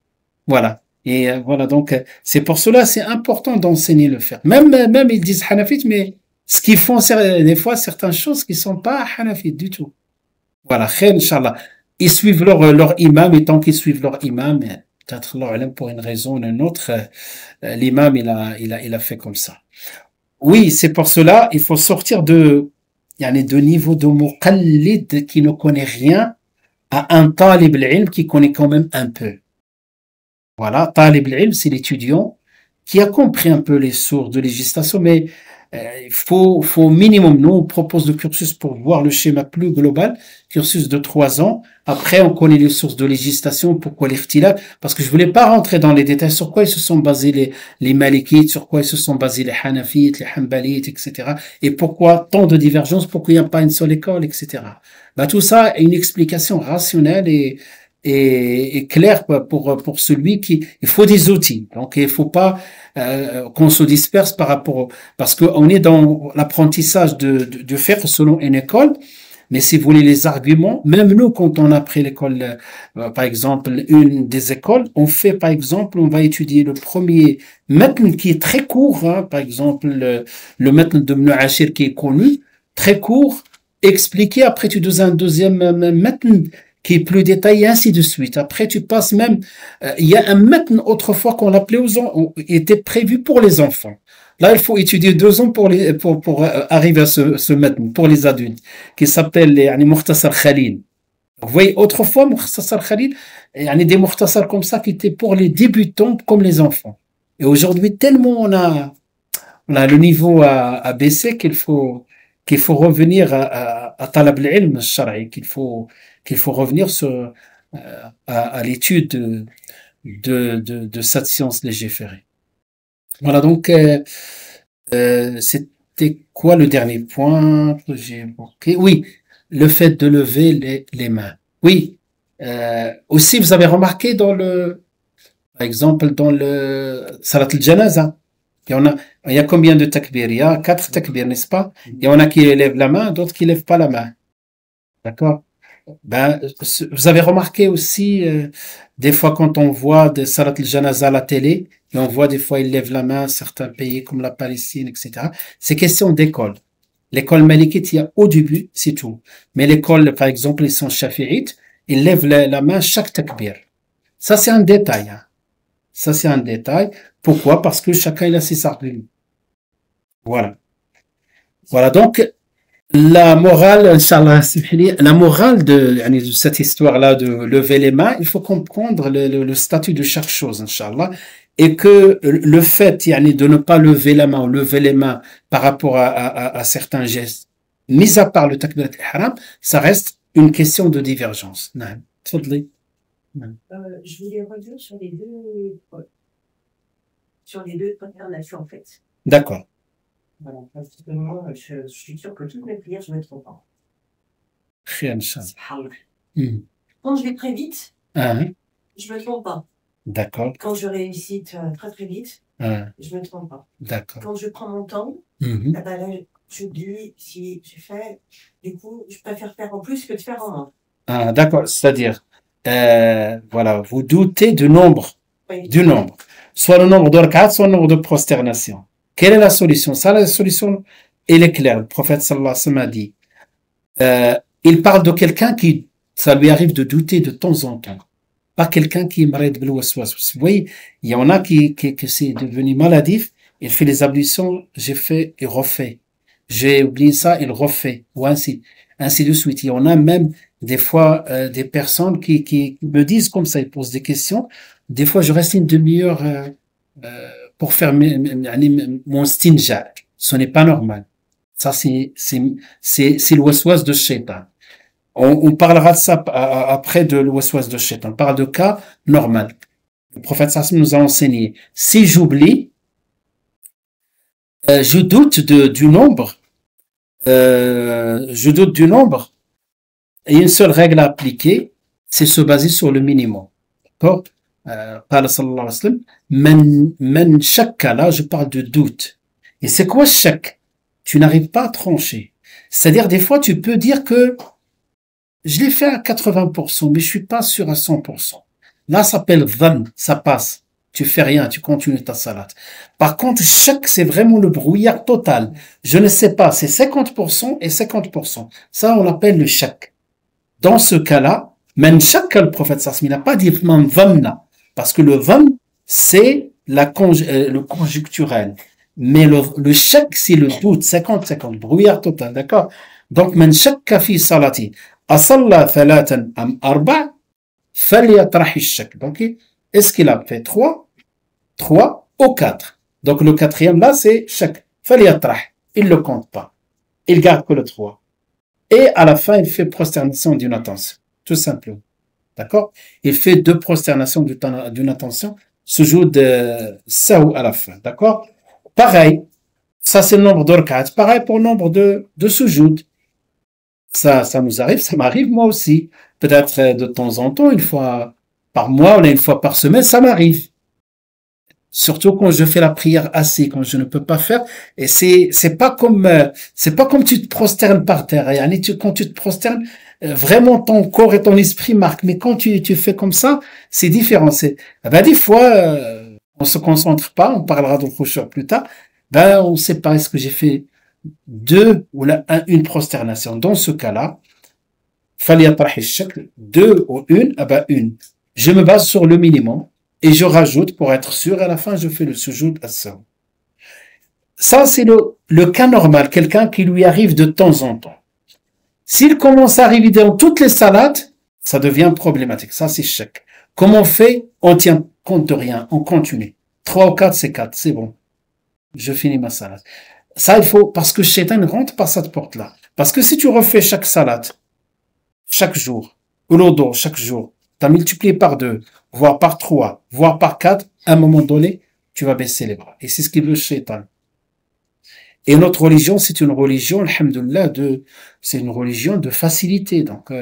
Speaker 1: Voilà. Et voilà, donc c'est pour cela c'est important d'enseigner le faire. Même ils disent hanafite, mais ce qu'ils font des fois certaines choses qui sont pas hanafites du tout. Voilà, khair, Inch'Allah. Ils suivent leur imam, et tant qu'ils suivent leur imam, peut-être pour une raison ou une autre, l'imam il a fait comme ça. Oui, c'est pour cela il faut sortir de niveau de muqallid qui ne connaît rien à un talib al-ilm qui connaît quand même un peu. Voilà, talib al-ilm, c'est l'étudiant qui a compris un peu les sources de législation, mais il faut minimum, nous on propose le cursus pour voir le schéma plus global, cursus de 3 ans. Après, on connaît les sources de législation, pourquoi l'irtilaf, parce que je voulais pas rentrer dans les détails sur quoi ils se sont basés les malikites, sur quoi ils se sont basés les hanafites, les hanbalites, etc. Et pourquoi tant de divergences, pourquoi il n'y a pas une seule école, etc. Tout ça est une explication rationnelle et claire pour celui il faut des outils. Donc il faut pas qu'on se disperse parce qu'on est dans l'apprentissage de faire selon une école. Mais si vous voulez les arguments, même nous, quand on a pris l'école, par exemple, une des écoles, on fait, par exemple, on va étudier le premier matn qui est très court, hein, par exemple, le matn de Ibn Ashir qui est connu, très court, expliqué, après tu dois un deuxième matn qui est plus détaillé, ainsi de suite. Après, tu passes même, il y a un matn autrefois qu'on l'appelait était prévu pour les enfants. Là, il faut étudier 2 ans pour arriver à ce matn, pour les adultes, qui s'appelle, Mukhtasar Khalil. Vous voyez, autrefois, Mukhtasar Khalil, il y a des Mukhtasar comme ça qui étaient pour les débutants comme les enfants. Et aujourd'hui, tellement on a le niveau à baisser qu'il faut revenir à talab al-ilm al-shar'i, qu'il faut revenir à l'étude de cette science légiférée. Voilà, donc c'était quoi le dernier point que j'ai évoqué? Oui, le fait de lever les mains. Oui, aussi vous avez remarqué par exemple dans le Salat al-Janaza, il y a combien de takbir? Il y a 4 takbir, n'est-ce pas? Il y en a qui lèvent la main, d'autres qui lèvent pas la main. D'accord? Ben, vous avez remarqué aussi, des fois quand on voit des Salat al-Janaza à la télé, et on voit des fois ils lèvent la main, certains pays comme la Palestine, etc. C'est question d'école. L'école malikite, il y a au début, c'est tout. Mais l'école, par exemple, ils sont shafi'ites, ils lèvent la main chaque takbir. Ça, c'est un détail. Hein. Ça, c'est un détail. Pourquoi? Parce que chacun, il a ses arguments. Voilà. Voilà. Donc, la morale, Inch'Allah, la morale de cette histoire-là de lever les mains, il faut comprendre le statut de chaque chose, Inch'Allah. Et que le fait, de ne pas lever la main ou lever les mains par rapport à certains gestes, mis à part le takbirat al-ihram, ça reste une question de divergence. Tfadli.
Speaker 4: Je voulais revenir sur les deux prosternations, en fait.
Speaker 1: D'accord.
Speaker 4: Voilà, parce que moi, je suis sûre que toutes mes prières, je me trompe pas.
Speaker 1: Khayr, Inch'Allah.
Speaker 4: Subhanallah. Quand je vais très vite, je me trompe pas.
Speaker 1: D'accord.
Speaker 4: Quand je réussis très très vite, je me trompe pas.
Speaker 1: D'accord.
Speaker 4: Quand je prends mon temps, là, j'oublie si j'ai fait. Du coup, je préfère faire en plus que de faire en moins.
Speaker 1: D'accord. C'est-à-dire, voilà, vous doutez du nombre.
Speaker 4: Oui.
Speaker 1: Du nombre. Soit le nombre de rak'at, soit le nombre de prosternations. Quelle est la solution? Ça, la solution, elle est claire. Le prophète sallallahu alayhi wa sallam a dit, il parle de quelqu'un qui, ça lui arrive de douter de temps en temps. Pas quelqu'un qui aimerait de waswas. Vous voyez, il y en a qui c'est devenu maladif, il fait les ablutions, j'ai fait, il refait. J'ai oublié ça, il refait. Ou ainsi de suite. Il y en a même, des fois, des personnes qui me disent comme ça, ils posent des questions. Des fois, je reste une demi-heure, pour faire mon stinja. Ce n'est pas normal. Ça, c'est le waswas de shaitan. On parlera de ça après de l'ouasouas de shaitan. On parle de cas normal. Le prophète Sassim nous a enseigné. Si j'oublie, je doute du nombre, et une seule règle à appliquer, c'est se baser sur le minimum. D'accord? Qala sallallahu alayhi wa sallam, man shakka, là, je parle de doute. Et c'est quoi shak? Tu n'arrives pas à trancher. C'est-à-dire, des fois, tu peux dire que je l'ai fait à 80%, mais je suis pas sûr à 100%. Là, ça s'appelle dhann, ça passe. Tu fais rien, tu continues ta salade. Par contre, shak, c'est vraiment le brouillard total. Je ne sais pas, c'est 50% et 50%. Ça, on l'appelle le shak. Dans ce cas-là, man shakka, le prophète sallallahu n'a pas dit man dhanna. Parce que le dhann, c'est le conjecturel. Mais le shak, c'est le doute, 50-50, brouillard total, d'accord? Donc, man shakka fi salati, asalla thalathan am arba, falyatrahi shak. Donc, est-ce qu'il a fait 3 ou 4? Donc, le quatrième, là, c'est shak. Falyatrah. Il le compte pas. Il garde que le 3. Et à la fin, il fait prosternation d'une attention. Tout simplement. D'accord? Il fait 2 prosternations d'une attention, sujoud de saou à la fin. D'accord? Pareil. Ça, c'est le nombre de rak'at. Pareil pour le nombre de sujoud. Ça nous arrive, ça m'arrive moi aussi. Peut-être de temps en temps, une fois par mois ou une fois par semaine, ça m'arrive. Surtout quand je fais la prière assis, quand je ne peux pas faire. Et c'est pas comme tu te prosternes par terre. Quand tu te prosternes, vraiment ton corps et ton esprit marquent. Mais quand tu fais comme ça, c'est différent. Des fois, on se concentre pas, on parlera de khushu' plus tard. On sait pas, est-ce que j'ai fait 2 ou une prosternation. Dans ce cas-là, falyatrahi shak, 2 ou une, une. Je me base sur le minimum. Et je rajoute pour être sûr, à la fin, je fais le sujoud as-saw. Ça, c'est le cas normal, quelqu'un qui lui arrive de temps en temps. S'il commence à arriver dans toutes les salades, ça devient problématique. Ça, c'est shak. Comment on fait? On tient compte de rien, on continue. 3 ou 4, c'est 4, c'est bon. Je finis ma salade. Ça, il faut, parce que Shaitan ne rentre par cette porte-là. Parce que si tu refais chaque salade, chaque jour, ou l'odo, chaque jour, tu as multiplié par 2, voire par 3, voire par 4, à un moment donné, tu vas baisser les bras. Et c'est ce qu'il veut le shaitan. Et notre religion, c'est une religion, alhamdoulilah, c'est une religion de facilité. Donc,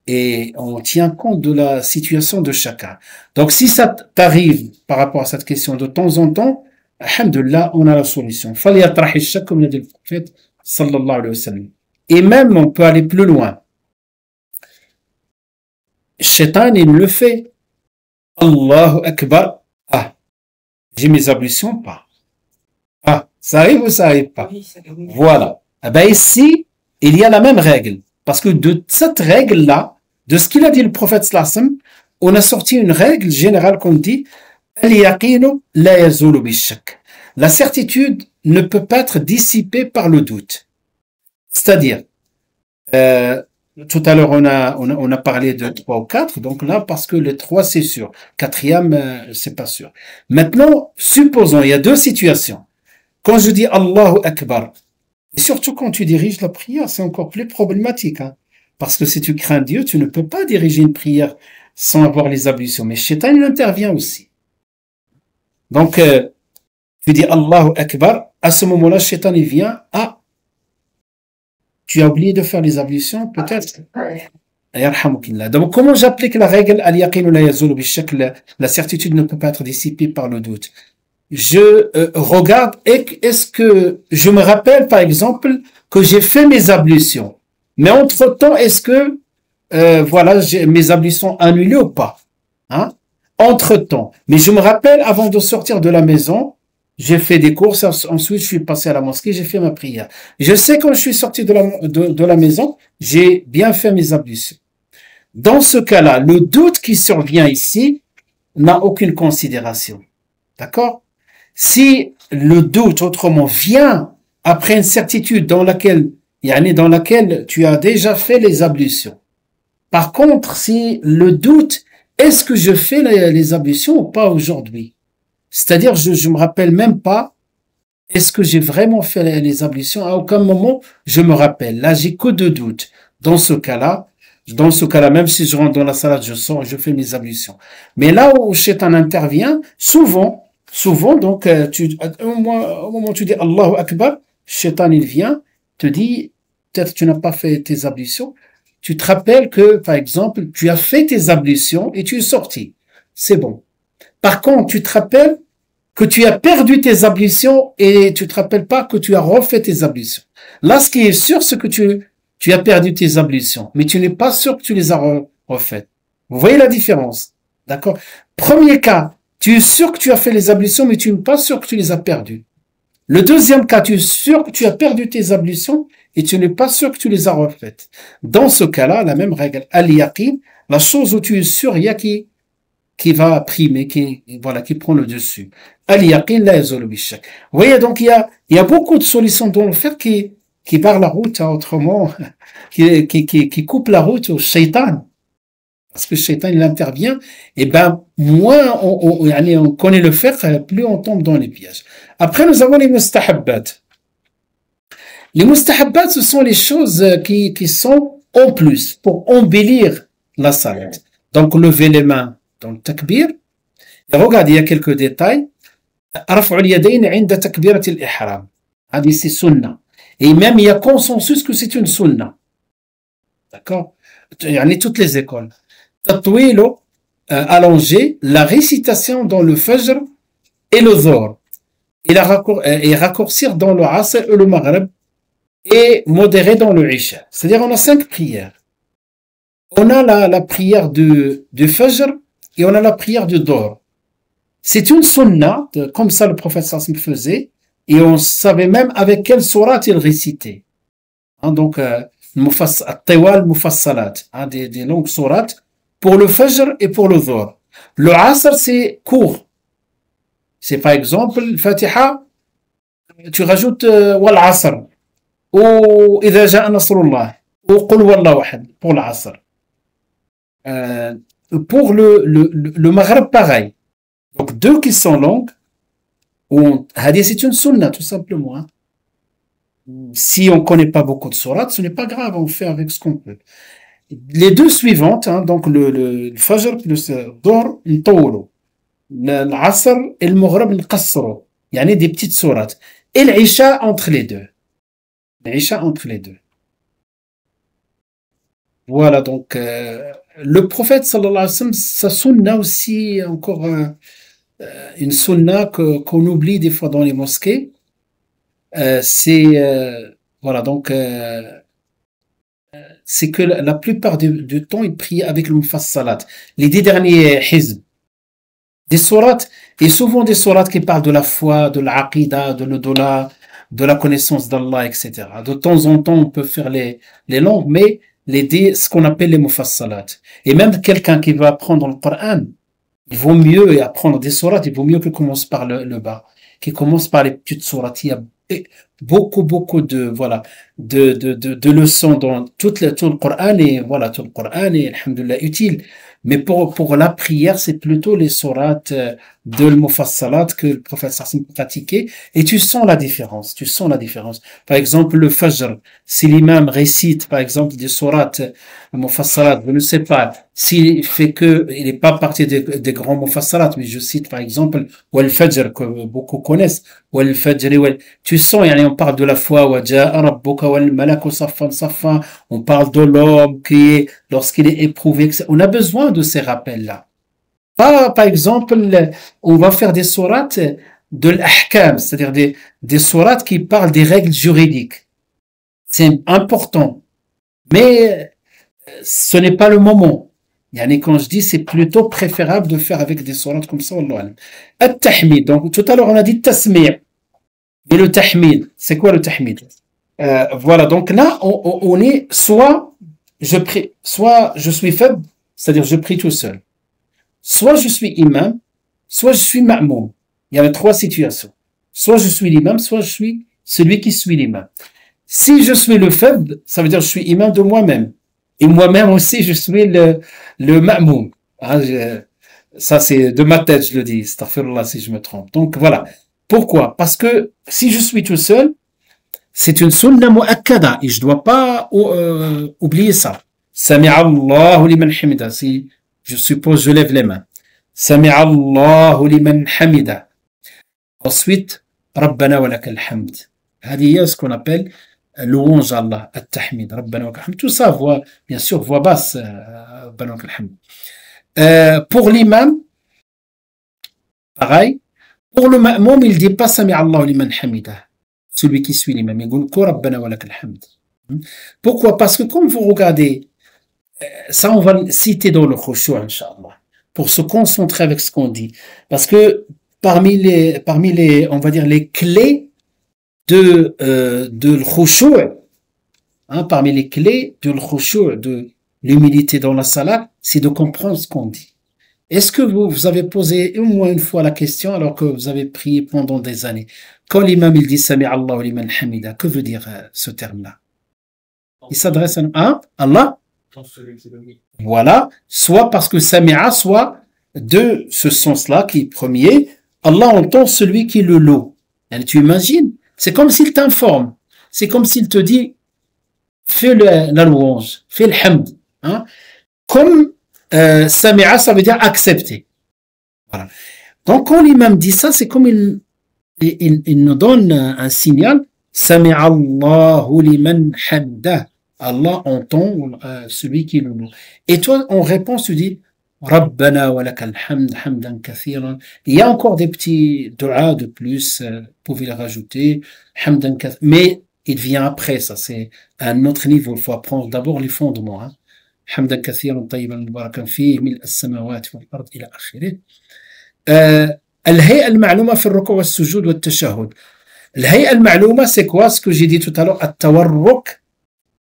Speaker 1: et on tient compte de la situation de chacun. Donc, si ça t'arrive par rapport à cette question de temps en temps, alhamdoulilah, on a la solution. فَلْيَطْرَحِ الشَّكُّ, comme l'a dit le prophète, sallallahu alayhi wa sallam. Et même, on peut aller plus loin. Shaitan, il le fait. Allahu Akbar. Ah, j'ai mes ablutions, pas. Ah, ça arrive ou ça arrive pas?
Speaker 4: Oui, ça oui.
Speaker 1: Voilà. Eh ben ici, il y a la même règle. Parce que de cette règle-là, de ce qu'il a dit le prophète sallallahu alayhi wa sallam, on a sorti une règle générale qu'on dit Al-yaqinu la yazulu bishak. La certitude ne peut pas être dissipée par le doute. C'est-à-dire, tout à l'heure, on a parlé de 3 ou 4, donc là, parce que les 3, c'est sûr. 4e, c'est pas sûr. Maintenant, supposons, il y a 2 situations. Quand je dis Allahu Akbar, et surtout quand tu diriges la prière, c'est encore plus problématique, hein. Parce que si tu crains Dieu, tu ne peux pas diriger une prière sans avoir les ablutions. Mais Shaitan, il intervient aussi. Donc, tu dis Allahu Akbar, à ce moment-là, Shaitan, il vient, ah, tu as oublié de faire les ablutions, peut-être. Donc, comment j'applique la règle al-yaqinu la yazulu bishak, la certitude ne peut pas être dissipée par le doute? Je regarde, est-ce que je me rappelle, par exemple, que j'ai fait mes ablutions. Mais entre-temps, est-ce que, voilà, j'ai mes ablutions annulées ou pas? Hein? Entre-temps. Mais je me rappelle, avant de sortir de la maison, j'ai fait des courses, ensuite je suis passé à la mosquée, j'ai fait ma prière. Je sais quand je suis sorti de la maison, j'ai bien fait mes ablutions. Dans ce cas-là, le doute qui survient ici n'a aucune considération. D'accord? Si le doute, autrement, vient après une certitude dans laquelle tu as déjà fait les ablutions. Par contre, si le doute, est-ce que je fais les ablutions ou pas aujourd'hui? C'est-à-dire, je me rappelle même pas, est-ce que j'ai vraiment fait les ablutions? À aucun moment, je me rappelle. Là, j'ai que de doutes. Dans ce cas-là, même si je rentre dans la salle, je sors, je fais mes ablutions. Mais là où Shaitan intervient, souvent, donc, au moment où tu dis Allahu Akbar, Shaitan, il vient, te dit, peut-être tu n'as pas fait tes ablutions, tu te rappelles que, par exemple, tu as fait tes ablutions et tu es sorti. C'est bon. Par contre, tu te rappelles que tu as perdu tes ablutions et tu te rappelles pas que tu as refait tes ablutions. Là, ce qui est sûr, c'est que tu as perdu tes ablutions, mais tu n'es pas sûr que tu les as refaites. Vous voyez la différence? D'accord? Premier cas, tu es sûr que tu as fait les ablutions, mais tu n'es pas sûr que tu les as perdues. Le deuxième cas, tu es sûr que tu as perdu tes ablutions et tu n'es pas sûr que tu les as refaites. Dans ce cas-là, la même règle, al-yaqin, la chose où tu es sûr, il y a qui va primer, qui prend le dessus. Al-yaqin la yazulu bishak. Vous voyez, donc il y a beaucoup de solutions dans le fait qui barrent la route, hein, autrement, qui coupe la route au shaitan. Parce que le shaitan, il intervient, et ben, moins on connaît le faire, plus on tombe dans les pièges. Après, nous avons les mustahabbat. Les mustahabbat, ce sont les choses qui sont en plus, pour embellir la salat. Donc, lever les mains dans le takbir. Et regardez, il y a quelques détails. رفع اليدين عند تكبيرة الإحرام. هذه c'est sunna. Et même, il y a consensus que c'est une sunna. D'accord? يعني toutes les écoles. Tatouil, allonger la récitation dans le fajr et le dhuhr. Et raccourcir dans le asr et le maghrib. Et modérer dans le isha. C'est-à-dire, on a 5 prières. On a la prière du fajr et on a la prière du dhuhr. C'est une sunna, comme ça le prophète sallam faisait, et on savait même avec quelle sourate il récitait. Hein, donc, at-tiwal mufassalat, des longues sourates, pour le fajr et pour le dhuhr. Le asr, c'est court. C'est par exemple, le fatiha, tu rajoutes wal asr, ou idha ja'a nasrullah, ou qul wallahu ahad, pour l'asr. Pour le maghrib, pareil. Donc, 2 qui sont longues, c'est une sunna, tout simplement. Hein. Si on connaît pas beaucoup de sourates, ce n'est pas grave, on fait avec ce qu'on peut. les deux suivantes, hein, donc le Fajr plus Dhuhr, نطولوا. العصر et le Maghrib نقصروا. يعني des petites sourates. Et l'Isha entre les deux. L'Isha entre les deux. Voilà, donc le prophète sallallahu alayhi wa sallam, sa sunna aussi, encore une sunna qu'on oublie des fois dans les mosquées, voilà, donc c'est que la plupart du temps, il prie avec le mufassalat. Les 10 derniers hizb, des sourates, et souvent des sourates qui parlent de la foi, de l'aqidah, de la connaissance d'Allah, etc. De temps en temps, on peut faire les langues, mais ce qu'on appelle les mufassalat. Et même quelqu'un qui veut apprendre le Coran, il vaut mieux apprendre des sourates, il vaut mieux qu'il commence par le bas, qu'il commence par les petites sourates. Il y a beaucoup de leçons dans tout le Coran, et voilà, tout le Coran est, alhamdoulilah, utile. Mais pour la prière, c'est plutôt les sourates de le-mufassalat que le prophète sallallahu pratiquait, et tu sens la différence. Par exemple, le Fajr, si l'imam récite, par exemple, des sourates mufassalat, je ne sais pas, s'il fait il n'est pas parti des grands mufassalat, mais je cite par exemple, ou al-Fajr, que beaucoup connaissent, ou al-Fajr, tu sens, on parle de la foi, wa ja'a rabbuka wal malaku saffan saffan, on parle de l'homme lorsqu'il est éprouvé, on a besoin de ces rappels-là. Pas, par exemple, on va faire des sourates de l'ahkam, c'est-à-dire des sourates qui parlent des règles juridiques. C'est important. Mais ce n'est pas le moment. Quand je dis, c'est plutôt préférable de faire avec des sourates comme ça, wallah. At-tahmid. Donc, tout à l'heure, on a dit tasmi'. Mais le tahmid, c'est quoi le tahmid? Voilà. Donc là, on est soit je suis faible, c'est-à-dire je prie tout seul. Soit je suis imam, soit je suis ma'moum. Il y a 3 situations. Soit je suis l'imam, soit je suis celui qui suit l'imam. Si je suis le faible, ça veut dire que je suis imam de moi-même. Et moi-même aussi, je suis le ma'moum. Ça, c'est de ma tête, je le dis. Astaghfirullah si je me trompe. Donc voilà. Pourquoi? Parce que si je suis tout seul, c'est une sunna mu'akkada et je dois pas oublier ça. Sami'a Allahu liman hamida. Si je suppose, je lève les mains. Sami'a Allahu liman hamida. Ensuite, Rabbana wa lakal hamd. هذه ce qu'on appelle louange à Allah, at-tahmid, Rabbana wa lakal hamd. Tout ça, bien sûr, voix basse, Rabbana wa lakal hamd. Pour l'imam, pareil. Pour le ma'moum, il dit pas Sami'a Allahu liman hamida. Celui qui suit l'imam, il dit Rabbana wa lakal hamd. Pourquoi? Parce que comme vous regardez, ça on va le citer dans le khushu', Inch'Allah, pour se concentrer avec ce qu'on dit. Parce que parmi les, on va dire, les clés de le khushu', parmi les clés de le khushu', de l'humilité dans la salat, c'est de comprendre ce qu'on dit. Est-ce que vous avez posé au moins une fois la question alors que vous avez prié pendant des années? Quand l'imam il dit Sami'a Allahu liman hamida, que veut dire ce terme-là? Il s'adresse à Allah? Voilà. Soit parce que Sami'a, soit de ce sens-là qui est premier, Allah entend celui qui le loue. Et tu imagines? C'est comme s'il t'informe. C'est comme s'il te dit fais la louange, fais le hamd. Comme Sami'a, ça veut dire accepter. Voilà. Donc, quand l'imam dit ça, c'est comme il nous donne un signal. Sami'a Allahu liman hamdah. Allah entend celui qui le loue. Et toi, en réponse, tu dis Rabbana wa lakal hamd, hamdan kathiran. Il y a encore des petits du'a de plus, vous pouvez les rajouter. Hamdan kathiran. Mais il vient après, ça, c'est un autre niveau. Il faut apprendre d'abord les fondements. حمدا كثيرا طيبا مباركا فيه ملء السماوات والأرض إلى آخره. الهيئة المعلومة في الركوع والسجود والتشهد. الهيئة المعلومة c'est quoi ce que j'ai dit tout à l'heure, التورك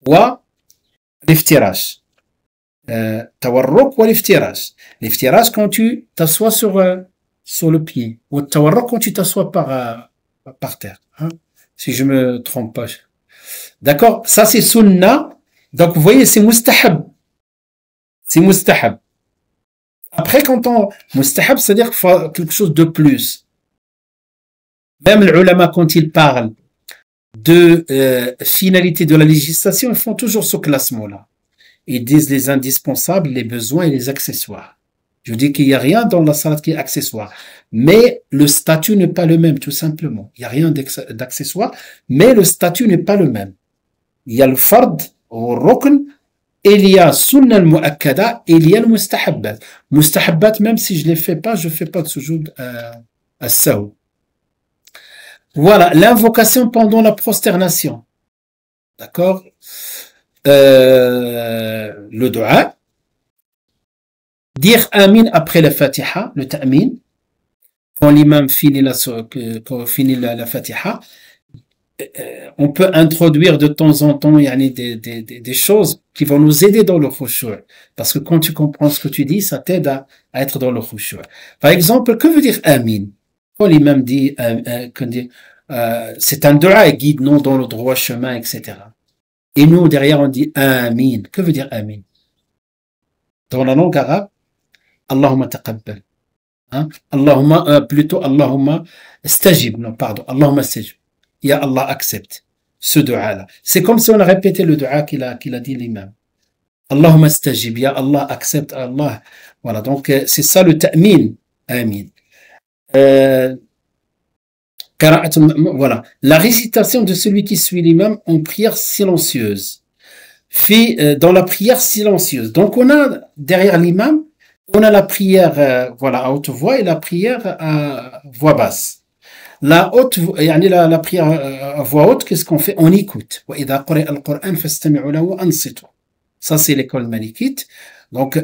Speaker 1: والافتراش. التورك والافتراش. L'iftirage quand tu t'assois sur le pied, ou التورك quand tu t'assois par terre. Si je me trompe pas. D'accord, ça c'est sunna. Donc vous voyez, c'est mustahab. C'est mustahab. Après, mustahab, c'est-à-dire qu'il faut quelque chose de plus. Même les ulama, quand ils parlent de finalité de la législation, ils font toujours ce classement-là. ils disent les indispensables, les besoins et les accessoires. Je dis qu'il n'y a rien dans la salat qui est accessoire. Mais le statut n'est pas le même, tout simplement. Il n'y a rien d'accessoire, mais le statut n'est pas le même. Il y a le fard, ou rukn, et il y a sunnah al-mu'akkada, et il y a le mustahabbat. Mustahabbat, même si je ne les fais pas, je ne fais pas de sujoud à sahu. Voilà, l'invocation pendant la prosternation. D'accord? Le dua. Dire amin après la fatiha, le ta'min. Quand l'imam finit la fatiha, on peut introduire de temps en temps des choses qui vont nous aider dans le khushu'. Parce que quand tu comprends ce que tu dis, ça t'aide à être dans le khushu'. Par exemple, que veut dire amin? Quand l'imam dit, c'est un dua, guide-nous dans le droit chemin, etc. Et nous, derrière, on dit amin. Que veut dire amin? Dans la langue arabe, Allahumma taqabbal. Hein? Allahumma stajib. Non, pardon. Allahumma stajib. Ya Allah accepte ce dua-là. C'est comme si on a répété le dua qu'il a dit l'imam. Allahumma stajib. Ya Allah accepte. Allah. Voilà. Donc, c'est ça le ta'min. Amin. Voilà. La récitation de celui qui suit l'imam en prière silencieuse. Dans la prière silencieuse. Donc, on a derrière l'imam, on a la prière à haute voix et la prière à voix basse. La prière à voix haute, qu'est-ce qu'on fait? On écoute. Ça, c'est l'école malikite. Donc,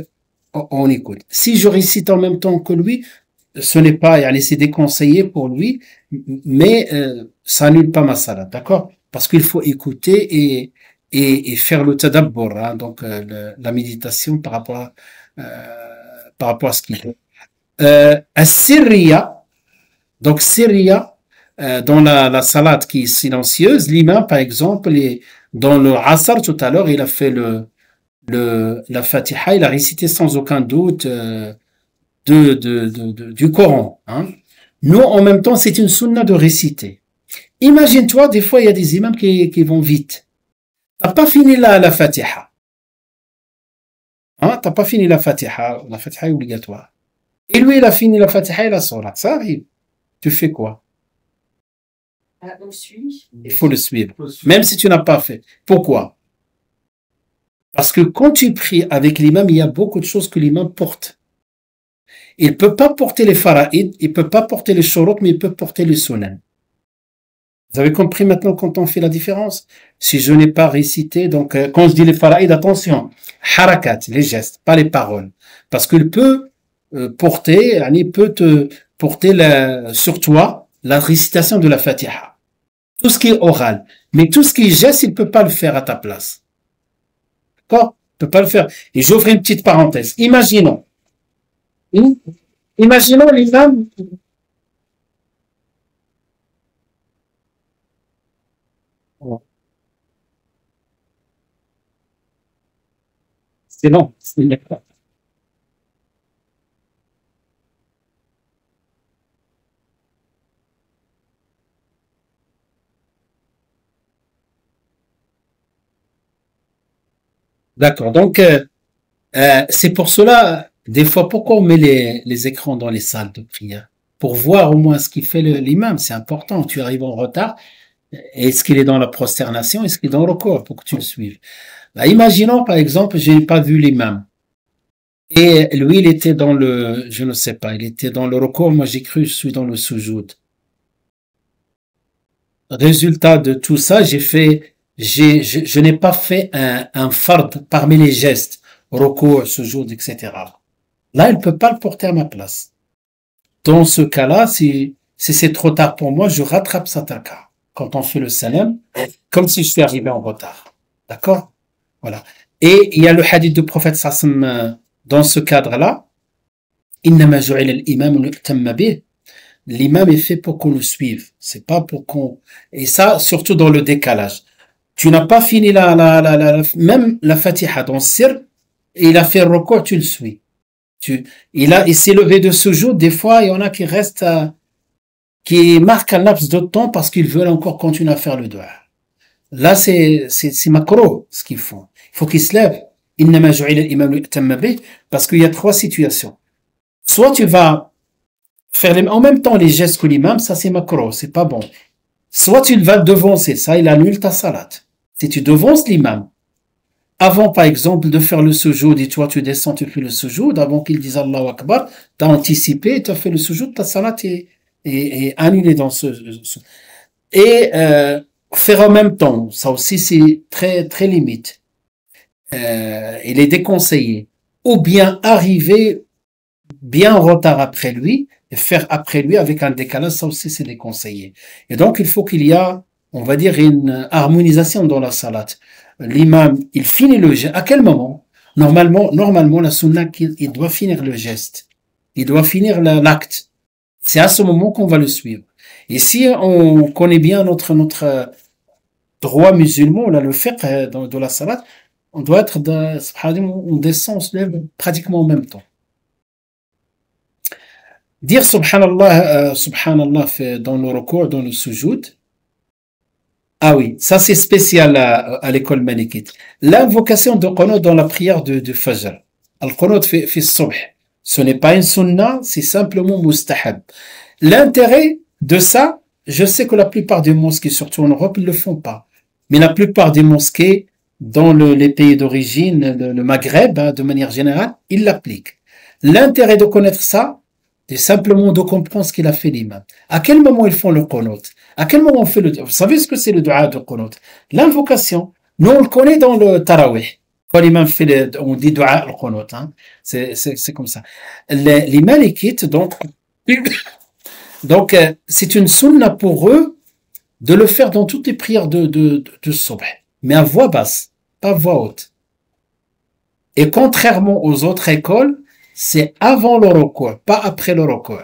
Speaker 1: on écoute. Si je récite en même temps que lui, ce n'est pas, c'est déconseillé pour lui, mais ça annule pas ma salat, d'accord? Parce qu'il faut écouter et faire le tadabbur, hein, donc la méditation par rapport à ce qu'il fait. As-sirriya, donc sirriya, dans la salat qui est silencieuse, l'imam, par exemple, dans le asr tout à l'heure, il a fait la fatiha, il a récité sans aucun doute du Coran. Hein. Nous, en même temps, c'est une sunna de réciter. Imagine-toi, des fois, il y a des imams qui vont vite. T'as pas fini la fatiha. Hein, t'as pas fini la fatiha. La fatiha est obligatoire. Et lui, il a fini la fatiha et la salat. Ça arrive. Tu fais quoi?
Speaker 4: On suit.
Speaker 1: Il faut le suivre. Même si tu n'as pas fait. Pourquoi? Parce que quand tu pries avec l'imam, il y a beaucoup de choses que l'imam porte. Il peut pas porter les fara'id, il peut pas porter les shurut, mais il peut porter les sunan. Vous avez compris maintenant quand on fait la différence? Si je n'ai pas récité, donc quand je dis les fara'id, attention, harakat, les gestes, pas les paroles. Parce qu'il peut porter, il peut te porter sur toi la récitation de la fatiha. Tout ce qui est oral. Mais tout ce qui est geste, il peut pas le faire à ta place. D'accord? Il peut pas le faire. Et j'ouvre une petite parenthèse. Imaginons l'imam. C'est long. D'accord. Donc, c'est pour cela, des fois, pourquoi on met les écrans dans les salles de prière? Pour voir au moins ce qu'il fait l'imam. C'est important. Tu arrives en retard. Est-ce qu'il est dans la prosternation? Est-ce qu'il est dans le corps pour que tu le suives? Bah, imaginons, par exemple, j'ai pas vu l'imam. Et lui, il était dans je ne sais pas, il était dans le recours. Moi, j'ai cru, je suis dans le sujoud. Résultat de tout ça, je n'ai pas fait un fard parmi les gestes, recours, sujoud, etc. Là, il peut pas le porter à ma place. Dans ce cas-là, si c'est trop tard pour moi, je rattrape sa taka. Quand on fait le salam, comme si je suis arrivé en retard. D'accord? Voilà. Et il y a le hadith du prophète sallam dans ce cadre-là. Innama ju'ila al-imam li'tamma bih. L'imam est fait pour qu'on le suive. C'est pas pour qu'on... Et ça, surtout dans le décalage. Tu n'as pas fini même la fatiha dans sir, et il a fait le recours, tu le suis. Il s'est levé de ce jour. Des fois, il y en a qui restent, qui marquent un laps de temps parce qu'ils veulent encore continuer à faire le dua. Là, c'est makro, ce qu'ils font. Il faut qu'ils se lèvent. إنما جعل الإمام ليؤتم به, parce qu'il y a trois situations. Soit tu vas faire en même temps les gestes que l'imam, ça c'est makro, c'est pas bon. Soit tu vas devancer, ça il annule ta salat. Si tu devances l'imam, avant par exemple de faire le sujoud et toi tu descends, tu fais le sujoud, avant qu'il dise Allahu Akbar, tu as anticipé, tu as fait le sujoud, ta salat est annulée dans ce. Et faire en même temps, ça aussi c'est très très limite. Il est déconseillé. Ou bien arriver bien en retard après lui, et faire après lui avec un décalage, ça aussi c'est déconseillé. Et donc il faut qu'il y a, on va dire, une harmonisation dans la salat. L'imam, il finit le geste. À quel moment? Normalement, la sunna, il doit finir le geste. Il doit finir l'acte. C'est à ce moment qu'on va le suivre. Et si on connaît bien notre droit musulman, là, le fiqh de la salat, on doit être, on descend, on se lève pratiquement en même temps. Dire subhanallah, subhanallah dans le recours, dans le sujoud. Ah oui, ça c'est spécial à l'école malikite. L'invocation de qunut dans la prière de Fajr. Al-qunut fi subh. Ce n'est pas une sunna, c'est simplement mustahab. L'intérêt de ça, je sais que la plupart des mosquées, surtout en Europe, ils le font pas. Mais la plupart des mosquées dans les pays d'origine, le Maghreb, de manière générale, ils l'appliquent. L'intérêt de connaître ça, c'est simplement de comprendre ce qu'il a fait l'imam. À quel moment ils font le qunut? À quel moment on fait vous savez ce que c'est le dua de qunut? L'invocation. Nous, on le connaît dans le tarawih. Quand l'imam fait on dit dua al qunut, hein. C'est comme ça. Les malikites, donc, c'est une sunna pour eux de le faire dans toutes les prières de subh. Mais à voix basse, pas à voix haute. Et contrairement aux autres écoles, c'est avant le recours, pas après le recours.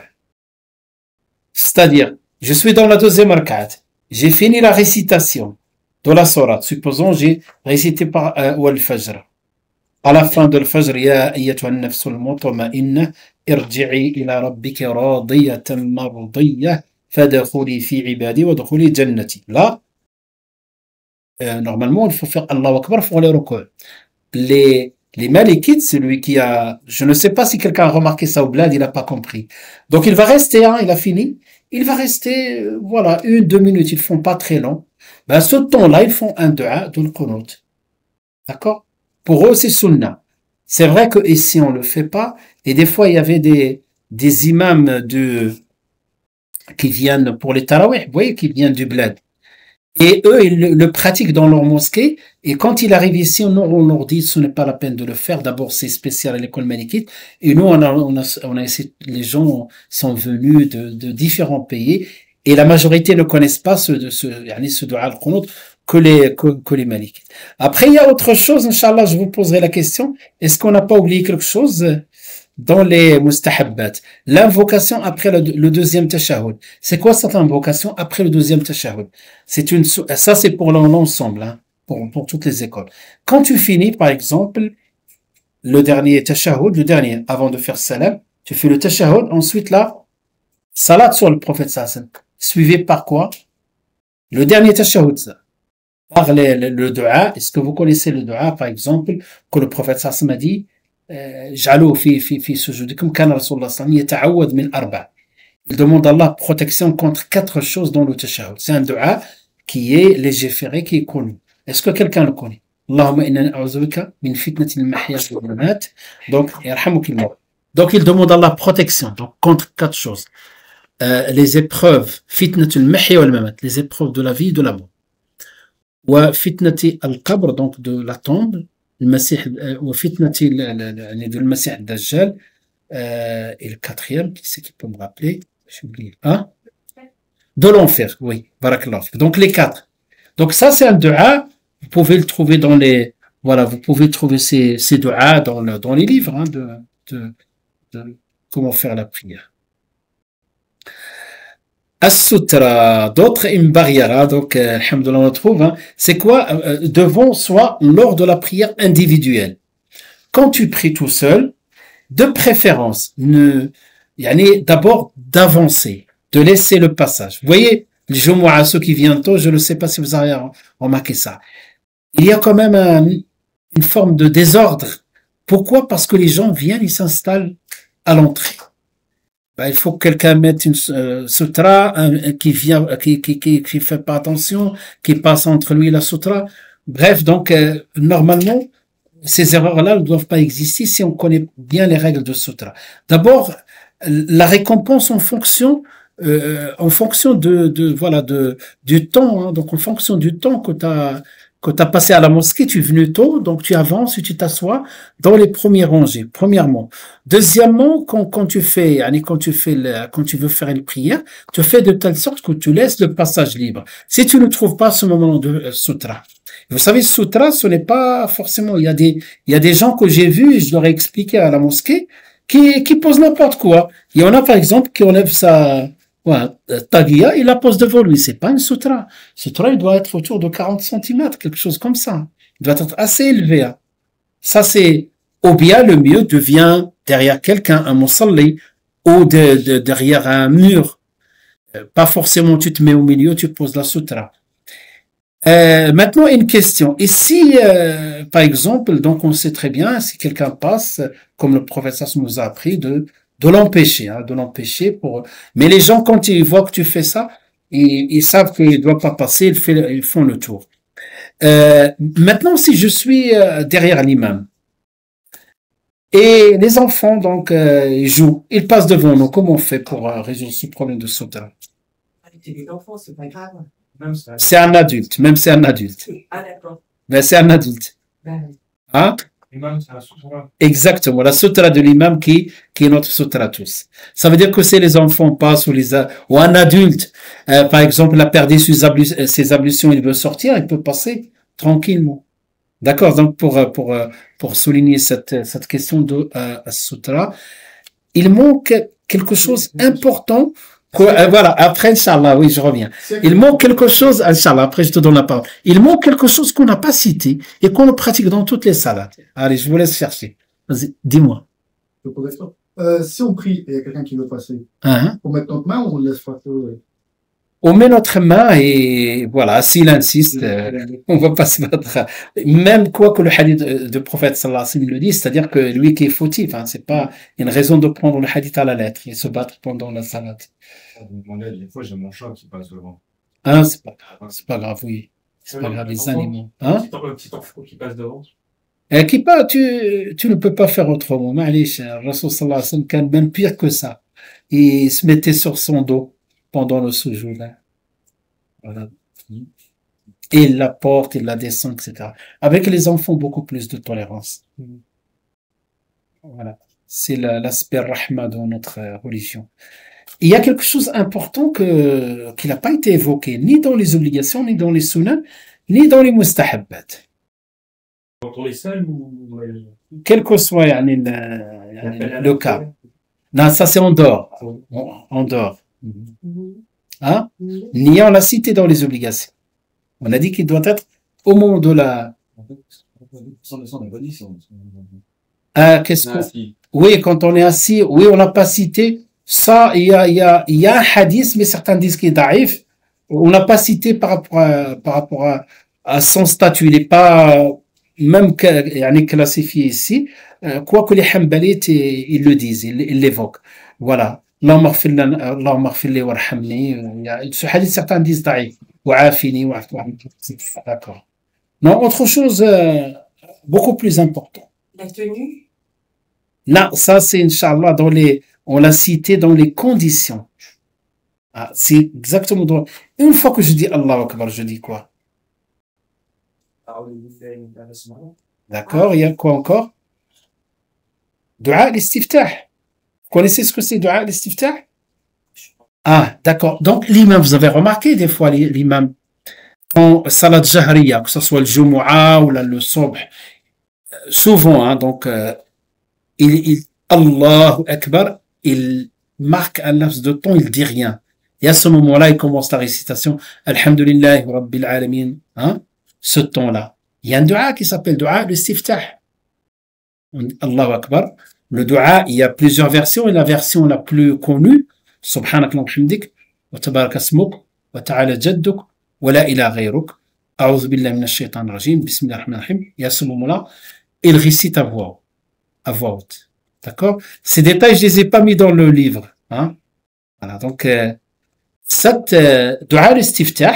Speaker 1: C'est-à-dire, je suis dans la deuxième rak'at, j'ai fini la récitation de la sourate, supposons j'ai récité par al-Fajr. À la fin de al-Fajr, ya ayyatuha an-nafsul mutma'inna irji'i ila rabbika radiyatan mardiyah fadkhuli fi ibadi wadkhuli jannati. Là, normalement, il faut faire Allahu Akbar pour les recours. Les malikites, celui qui a, je ne sais pas si quelqu'un a remarqué ça au bled, il n'a pas compris. Donc il va rester, il a fini, il va rester, voilà, 1-2 minutes, ils font pas très long. Ben, ce temps-là, ils font un dua de l'qunut. D'accord? Pour eux, c'est sunnah. C'est vrai que ici, on le fait pas, et des fois, il y avait des imams qui viennent pour les tarawih, vous voyez, qui viennent du bled. Et eux, ils le pratiquent dans leur mosquée. Et quand il arrive ici, on leur dit ce n'est pas la peine de le faire. D'abord, c'est spécial à l'école malikite. Et nous, on a essayé, les gens sont venus de différents pays. Et la majorité ne connaissent pas ce dua al-qunut que les malikites. Après, il y a autre chose, Inch'Allah, je vous poserai la question. Est-ce qu'on n'a pas oublié quelque chose dans les mustahabbat? L'invocation après le deuxième tashahhud. C'est quoi cette invocation après le deuxième tashahhud? Ça c'est pour l'ensemble, hein, pour toutes les écoles. Quand tu finis, par exemple, le dernier tashahhud, le dernier, avant de faire salam, tu fais le tashahhud, ensuite là, salat sur le prophète sallam. Suivi par quoi? Le dernier tashahhud, ça. Par le dua. Est-ce que vous connaissez le dua, par exemple, que le prophète sallam a dit, جعلوا في سجودكم كان رسول الله صلى الله عليه وسلم يتعوذ من 4. Il demande à Allah protection contre 4 choses dans le tashahhud. C'est un dua qui est légiféré, qui est connu. Est-ce que quelqu'un le connaît? Allahumma inna na'udhu bika min fitnati al-mahya wal mamat. Donc, yarhamukillah. Donc, il demande à Allah protection, donc contre 4 choses. Les épreuves, fitnati al-mahya wal mamat, les épreuves de la vie et de la mort. Wa fitnati al-qabr, donc de la tombe. المسيح وفتنة المسيح الدجال et le quatrième, qui c'est qui peut me rappeler? J'ai oublié. Hein? De l'enfer, oui. Barakallah. Donc les 4. Donc ça c'est un dua. Vous pouvez le trouver dans les, voilà, vous pouvez trouver ces duas dans les livres, hein, de comment faire la prière. As-sutra, d'autres imbarriara, donc alhamdoulilah on le trouve, hein. C'est quoi? Devant soi lors de la prière individuelle. Quand tu pries tout seul, de préférence, d'abord d'avancer, de laisser le passage. Vous voyez, les Jumu'ah, ceux qui viennent tôt, je ne sais pas si vous avez remarqué ça. Il y a quand même une forme de désordre. Pourquoi? Parce que les gens viennent, ils s'installent à l'entrée. Il faut que quelqu'un mette une sutra, qui vient, qui fait pas attention, qui passe entre lui et la sutra. Bref, donc, normalement, ces erreurs-là ne doivent pas exister si on connaît bien les règles de sutra. D'abord, la récompense en fonction du temps, hein. Donc, en fonction du temps que t'as passé à la mosquée, tu es venu tôt, donc tu avances et tu t'assois dans les premiers rangées, premièrement. Deuxièmement, quand tu veux faire une prière, tu fais de telle sorte que tu laisses le passage libre. Si tu ne trouves pas ce moment de sutra. Vous savez, sutra, ce n'est pas forcément, il y a des gens que j'ai vus et je leur ai expliqué à la mosquée qui posent n'importe quoi. Il y en a, par exemple, qui enlève sa taguia, il la pose devant lui. C'est pas une sutra. Sutra, il doit être autour de 40 centimètres, quelque chose comme ça. Il doit être assez élevé. Hein. Ça, c'est, ou bien le mieux devient derrière quelqu'un, un musalli, ou derrière un mur. Pas forcément tu te mets au milieu, tu poses la sutra. Maintenant, une question. Et si, par exemple, donc on sait très bien, si quelqu'un passe, comme le professeur nous a appris, de l'empêcher, hein, de l'empêcher pour. Mais les gens, quand ils voient que tu fais ça, ils savent qu'ils ne doivent pas passer, ils font le tour. Maintenant, si je suis derrière l'imam et les enfants, donc, ils jouent, ils passent devant nous, comment on fait pour résoudre ce problème de sautage?
Speaker 4: C'est des enfants, c'est pas grave.
Speaker 1: C'est un adulte, même c'est un adulte.
Speaker 4: Ah, d'accord.
Speaker 1: Ben, c'est un adulte. Hein?
Speaker 2: L'imam, c'est la sutra.
Speaker 1: Exactement, la sutra de l'imam qui est notre sutra tous. Ça veut dire que si les enfants passent ou un adulte, par exemple, a perdu ses ablutions, il veut sortir, il peut passer tranquillement. D'accord? Donc, pour souligner cette question de sutra, il manque quelque chose d'important. Voilà, après, Inch'Allah, oui, je reviens. Il manque quelque chose, Inch'Allah, après je te donne la parole. Il manque quelque chose qu'on n'a pas cité et qu'on pratique dans toutes les salades. Allez, je vous laisse chercher. Vas-y, dis-moi.
Speaker 6: Si on prie et il y a quelqu'un qui veut passer,
Speaker 1: Hein?
Speaker 6: on met notre main ou on laisse passer?
Speaker 1: On met notre main et voilà, s'il insiste, on va pas se battre. Même quoi que le hadith du prophète sallallahu alayhi wa sallam le dit, c'est-à-dire que lui qui est fautif, hein, c'est pas une raison de prendre le hadith à la lettre et se battre pendant la salade.
Speaker 3: Des fois, j'ai mon chat qui passe devant.
Speaker 1: Hein, c'est pas grave, oui. C'est pas grave, les animaux. Hein?
Speaker 2: Un petit enfant qui passe devant.
Speaker 1: Tu ne peux pas faire autrement. Ma'alish, Rasul sallallahu alayhi wa sallam, quand même pire que ça. Il se mettait sur son dos pendant le soujoud. Voilà. Et il la porte, il la descend, etc. Avec les enfants, beaucoup plus de tolérance. Voilà. C'est l'aspect rahma de notre religion. Il y a quelque chose d'important qui n'a pas été évoqué, ni dans les obligations, ni dans les sunnah, ni dans les mustahabbat.
Speaker 2: Quand on est seul ou.
Speaker 1: Quel que soit le cas. Non, ça c'est en dehors. En dehors. Hein? Ni on l'a cité dans les obligations. On a dit qu'il doit être au moment de la. Qu'est-ce que. Oui, quand on est assis, oui, on n'a pas cité. Ça, il y a un hadith, mais certains disent qu'il est daïf. On n'a pas cité par rapport à son statut. Il n'est pas même classifié ici. Quoique les Hanbalites, ils le disent, ils l'évoquent. Voilà. Allahumma ighfir li warhamni. Ce hadith, certains disent daïf. Wa'afini, d'accord. Non, autre chose beaucoup plus important.
Speaker 4: La tenue?
Speaker 1: Là, ça c'est Inch'Allah on l'a cité dans les conditions. Ah, c'est exactement dans. Une fois que je dis Allahu Akbar, je dis quoi? D'accord, il y a quoi encore? Dua l'istiftah. Vous connaissez ce que c'est dua l'istiftah? Ah, d'accord. Donc, l'imam, vous avez remarqué des fois l'imam, quand salat jahriya, que ce soit le jumu'ah ou le subh, souvent, hein, donc, Allahu Akbar, il marque un laps de temps, il dit rien. Et à ce moment-là, il commence la récitation, Alhamdulillah, Rabbil Alamin, hein, ce temps-là. Il y a un dua qui s'appelle dua l'istiftah. Allahu Akbar. Le dua, il y a plusieurs versions, et la version la plus connue, Subhanak wa bihamdik, wa tabarak asmuk, wa ta'ala jadduk, wa la ilaha ghayruk. A'udhu billahi minash shaitanir rajim, bismillahir rahmanir rahim. Et à ce moment-là, il récite à voix haute. D'accord? Ces détails, je les ai pas mis dans le livre. Hein? Voilà, donc, cette dua al-istiftah,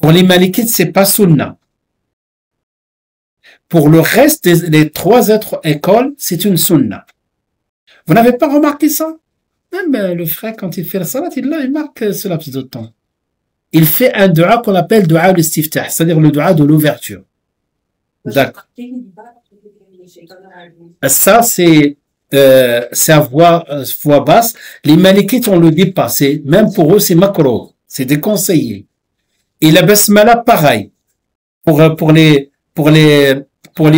Speaker 1: pour les malikites, c'est pas sunna. Pour le reste des trois autres écoles, c'est une sunna. Vous n'avez pas remarqué ça? Même le frère, quand il fait la salat, il marque ce laps de temps. Il fait un dua qu'on appelle dua al-istiftah, c'est-à-dire le dua de l'ouverture. D'accord. Ça, c'est à voix basse. Les malikites, on le dit pas. Même pour eux, c'est makro. C'est déconseillé. Et la basmala, pareil. Pour les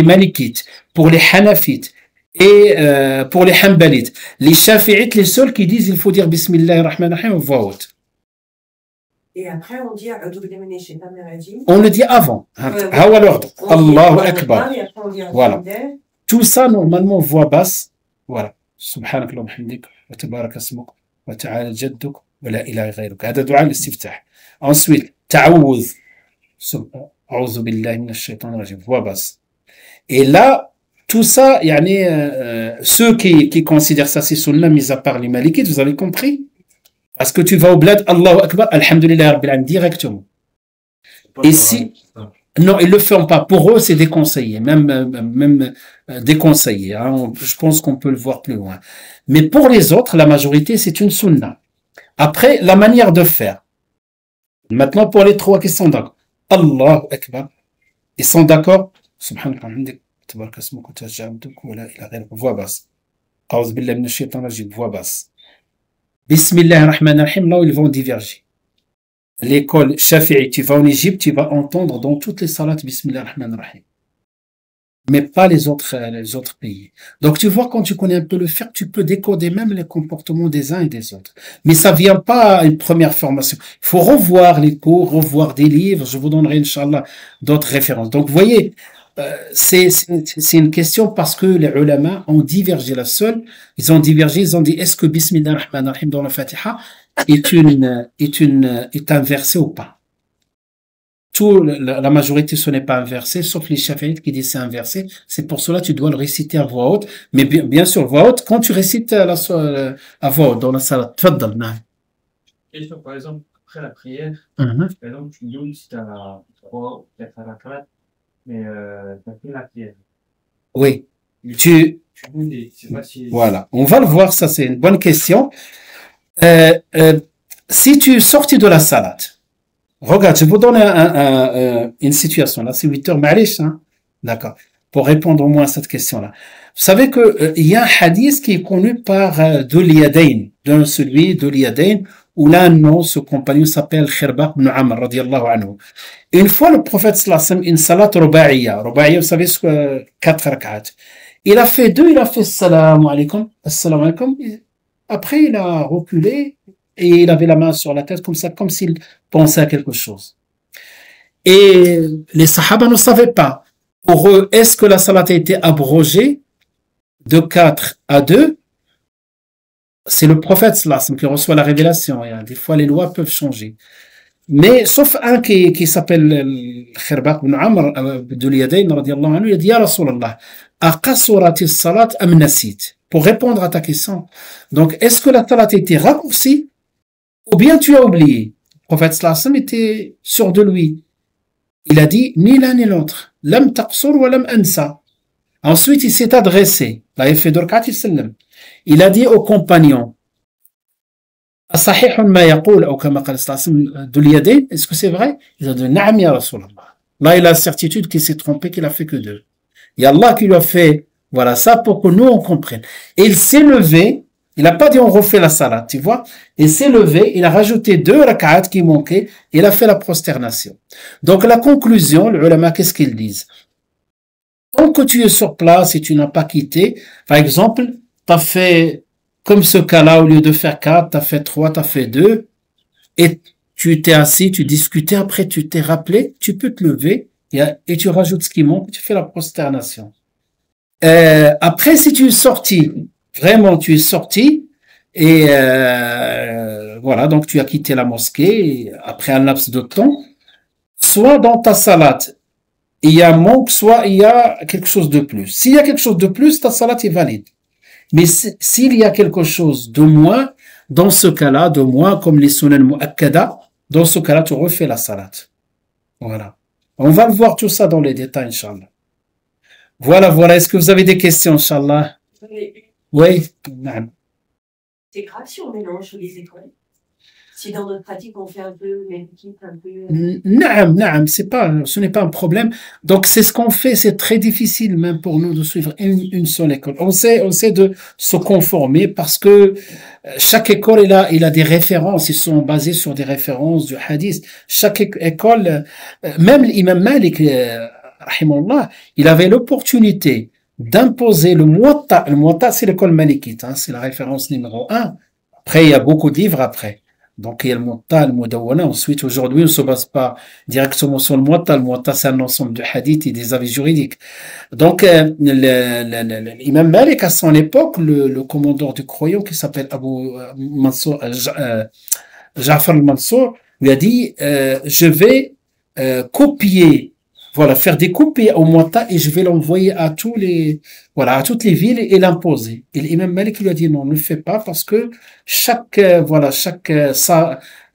Speaker 1: malikites, pour les hanafites et pour les hanbalites. Les shafi'ites, les seuls qui disent il faut dire bismillahir rahmanir rahim en voix haute.
Speaker 4: Et après, on dit
Speaker 1: on le dit avant. Hawa l'ordre. Allahu Akbar. Voilà. Tout ça, normalement, voix basse. Voilà. Subhanak Allahumma hamdik, wa tabarak asmuk, wa ta'ala jadduk, wa la ilaha ghayruk. هذا دعاء الاستفتاح. Ensuite, ta'awudh. A'udhu billahi minash shaitanir rajim. Voix basse. Et là, tout ça, ceux qui considèrent ça c'est sunna, mis à part les malikites, vous avez compris? Parce que tu vas au bled, Allahu Akbar, Alhamdulillah Rabbil Alamin, directement. Et si, non, ils le font pas. Pour eux, c'est déconseillé, même déconseillé. Hein. Je pense qu'on peut le voir plus loin. Mais pour les autres, la majorité, c'est une sunna. Après, la manière de faire. Maintenant, pour les trois qui sont d'accord. Allahu Akbar. Ils sont d'accord? Subhanallah, tabarak asmuk, wa ta'ala jadduk, wa la ilaha ghayruk. Voix basse. A'udhu billahi minash shaitanir rajim. Voix basse. Bismillah ar-Rahman ar-Rahim, là où ils vont diverger. L'école Shafi'i, tu vas en Égypte, tu vas entendre dans toutes les salats Bismillah ar-Rahman ar-Rahim. Mais pas les autres pays. Donc tu vois, quand tu connais un peu le fiqh, tu peux décoder même les comportements des uns et des autres. Mais ça vient pas à une première formation. Il faut revoir les cours, revoir des livres. Je vous donnerai, Inch'Allah, d'autres références. Donc vous voyez, c'est une question parce que les ulama ont divergé. Ils ont divergé, ils ont dit est-ce que Bismillah ar-Rahman ar-Rahim dans la Fatiha est inversé ou pas? La majorité, ce n'est pas inversé, sauf les chafi'ites qui disent c'est inversé. C'est pour cela que tu dois le réciter à voix haute. Mais bien sûr, voix haute, quand tu récites à voix haute dans la salat, tfaddal, naam.
Speaker 3: Question, par exemple, après la prière, par exemple, tu dis si tu as 3 ou 4 à la 4, mais tu as fait la prière.
Speaker 1: Oui.
Speaker 3: Si...
Speaker 1: Voilà. On va le voir, ça c'est une bonne question. Si tu sortis de la salat, regarde, je vous donne une situation. Là, c'est 8 heures, ma'alish, hein? D'accord. Pour répondre au moins à cette question-là. Vous savez que il y a un hadith qui est connu par Dhul Yadayn, celui Dhul Yadayn, où là, non, ce compagnon s'appelle Khirbaq ibn Amr, radiyallahu anhu. Une fois, le prophète sallallahu alayhi wa sallam, une salat ruba'iyya. Ruba'iyya, vous savez, 4 rak'at. Il a fait 2, il a fait assalamu alaykum. Après, il a reculé et il avait la main sur la tête comme ça, comme s'il pensait à quelque chose. Et les sahaba ne savaient pas. Pour eux, est-ce que la salat a été abrogée de 4 à 2? C'est le prophète sallallahu alayhi wa sallam qui reçoit la révélation. Des fois, les lois peuvent changer. Mais, sauf un qui s'appelle Khirbaq ibn Amr, Dhul Yadayn, radiyallahu anhu, il a dit, Ya Rasulallah, aqasurati salat am nasit? Pour répondre à ta question. Donc, est-ce que la salat a été raccourcie ou bien tu as oublié? Le prophète sallallahu alayhi wa sallam était sûr de lui. Il a dit, ni l'un ni l'autre. Lam taqsur wa lam ansa. Ensuite, il s'est adressé. Là, il fait de rak'at sallam. Il a dit aux compagnons, est-ce que c'est vrai? Il a dit, Na'am ya Rasulallah. Là, il a la certitude qu'il s'est trompé, qu'il a fait que 2. Il y a Allah qui lui a fait, voilà, ça pour que nous, on comprenne. Et il s'est levé, il n'a pas dit on refait la salat, tu vois. Il s'est levé, il a rajouté 2 rak'at qui manquaient, il a fait la prosternation. Donc, la conclusion, les ulama, qu'est-ce qu'ils disent? Tant que tu es sur place et tu n'as pas quitté, par exemple, tu as fait, comme ce cas-là, au lieu de faire 4, tu as fait 3, tu as fait 2, et tu t'es assis, tu discutais, après tu t'es rappelé, tu peux te lever, et tu rajoutes ce qui manque, tu fais la prosternation. Après, si tu es sorti, vraiment tu es sorti, et voilà, donc tu as quitté la mosquée, après un laps de temps, soit dans ta salat, il y a un manque, soit il y a quelque chose de plus. S'il y a quelque chose de plus, ta salat est valide. Mais s'il y a quelque chose de moins, dans ce cas-là, de moins, comme les sunan mu'akkada, dans ce cas-là, tu refais la salat. Voilà. On va le voir tout ça dans les détails, Inch'Allah. Voilà. Est-ce que vous avez des questions, Inch'Allah? Oui.
Speaker 4: C'est grave si on mélange les écoles. Si dans notre pratique on fait un peu même équipe, un peu.
Speaker 1: Non, ce n'est pas un problème. Donc c'est ce qu'on fait. C'est très difficile même pour nous de suivre une seule école. On sait de se conformer parce que chaque école il a des références. Ils sont basés sur des références du hadith. Chaque école, même l'imam Malik, rahimahullah, il avait l'opportunité d'imposer le muwatta. Le muwatta, c'est l'école malikite, hein, c'est la référence numéro 1. Après, il y a beaucoup de livres après. Donc, il y a le muwatta, le mudawwana. Ensuite, aujourd'hui, on ne se base pas directement sur le muwatta. Le muwatta, c'est un ensemble de hadiths et des avis juridiques. Donc, l'imam Malik, à son époque, le commandeur du croyant qui s'appelle Abu Mansour, Ja'far al-Mansour, lui a dit, je vais copier, voilà, faire des copies au muwatta et je vais l'envoyer à toutes les villes et l'imposer. Et l'imam Malik lui a dit non, ne le fais pas parce que chaque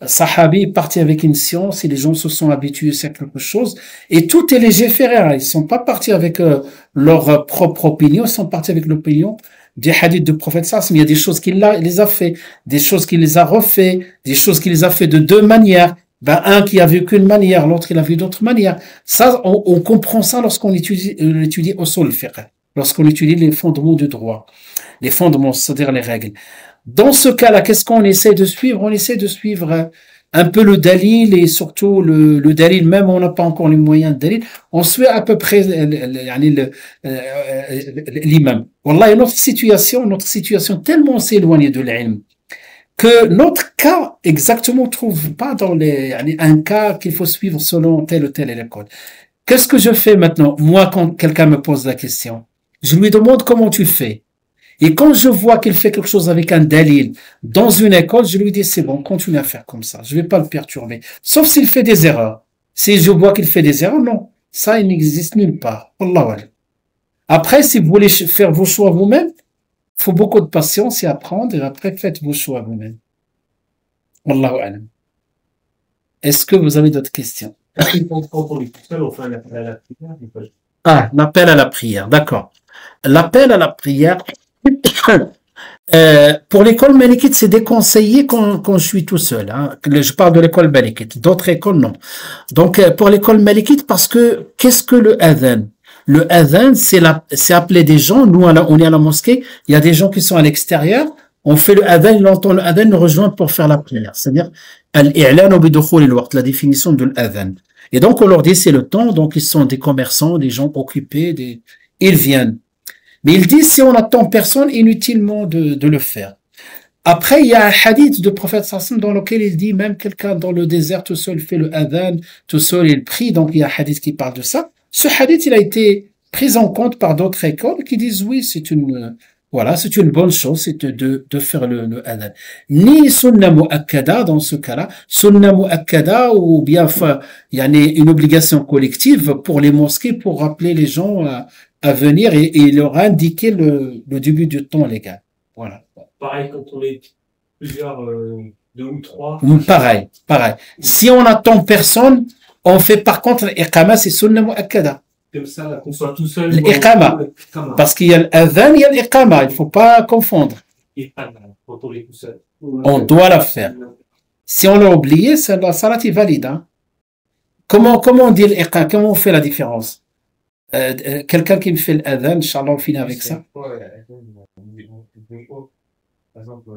Speaker 1: sahabi est parti avec une science et les gens se sont habitués à quelque chose et tout est légiféré. Ils sont pas partis avec leur propre opinion, ils sont partis avec l'opinion des hadiths du prophète sallallahu alayhi wa sallam. Il y a des choses qu'il les a fait, des choses qu'il les a refait, des choses qu'il les a fait de deux manières. Un qui a vu qu'une manière, l'autre il a vu d'autres manières. Ça, on comprend ça lorsqu'on étudie usul al-fiqh, lorsqu'on étudie les fondements du droit, les fondements, c'est-à-dire les règles. Dans ce cas-là, qu'est-ce qu'on essaie de suivre? On essaie de suivre un peu le dalil et surtout le dalil, même on n'a pas encore les moyens de dalil, on suit à peu près l'imam. Wallah, notre situation tellement s'est éloignée de l'ilm que notre cas exactement trouve pas dans un cas qu'il faut suivre selon telle ou telle école. Qu'est-ce que je fais maintenant? Moi, quand quelqu'un me pose la question, je lui demande comment tu fais. Et quand je vois qu'il fait quelque chose avec un dalil dans une école, je lui dis c'est bon, continue à faire comme ça. Je vais pas le perturber. Sauf s'il fait des erreurs. Si je vois qu'il fait des erreurs, non. Ça, il n'existe nulle part. Wallahu a'lam. Après, si vous voulez faire vos choix vous-même, il faut beaucoup de patience et apprendre, et après, faites vos choix vous-même. Wallahu a'lam. Est-ce que vous avez d'autres questions?
Speaker 2: Quand on est tout seul, on fait un appel à la prière.
Speaker 1: Ah, l'appel à la prière, d'accord. L'appel à la prière, pour l'école malikite, c'est déconseillé quand je suis tout seul. Hein. Je parle de l'école malikite. D'autres écoles, non. Donc, pour l'école malikite, parce que, qu'est-ce que le adhan? Le adhan, c'est appeler des gens. Nous, on est à la mosquée. Il y a des gens qui sont à l'extérieur. On fait le adhan, il entend le adhan, nous rejoint pour faire la prière. C'est-à-dire, al-i'lanu bidukhul al-waqt, la définition de l'adhan. Et donc, on leur dit c'est le temps. Donc, ils sont des commerçants, des gens occupés, ils viennent. Mais il dit si on attend personne, inutilement de le faire. Après, il y a un hadith du prophète sallallahu dans lequel il dit même quelqu'un dans le désert tout seul fait le adhan, tout seul il prie. Donc, il y a un hadith qui parle de ça. Ce hadith, il a été pris en compte par d'autres écoles qui disent oui, c'est une bonne chose, c'est de faire le adhan. Ni sunna mu'akkada dans ce cas-là, sunna mu'akkada ou bien, il y a une obligation collective pour les mosquées pour rappeler les gens à venir et leur indiquer le début du temps légal. Voilà.
Speaker 2: Pareil quand on est plusieurs, 2 ou 3.
Speaker 1: Pareil. Si on attend personne, on fait par contre l'iqama, c'est sunna mu'akkada.
Speaker 2: Comme ça, qu'on soit tout seul.
Speaker 1: L'iqama. Parce qu'il y a l'adhan, il y a l'iqama. Il faut pas confondre.
Speaker 2: Quand on est tout seul.
Speaker 1: On doit la faire. Si on l'a oublié, la salat est valide. Hein. Comment on dit l'iqama? Comment on fait la différence? Quelqu'un qui me fait l'adhan, Inch'Allah, on finit avec ça.
Speaker 3: Par exemple,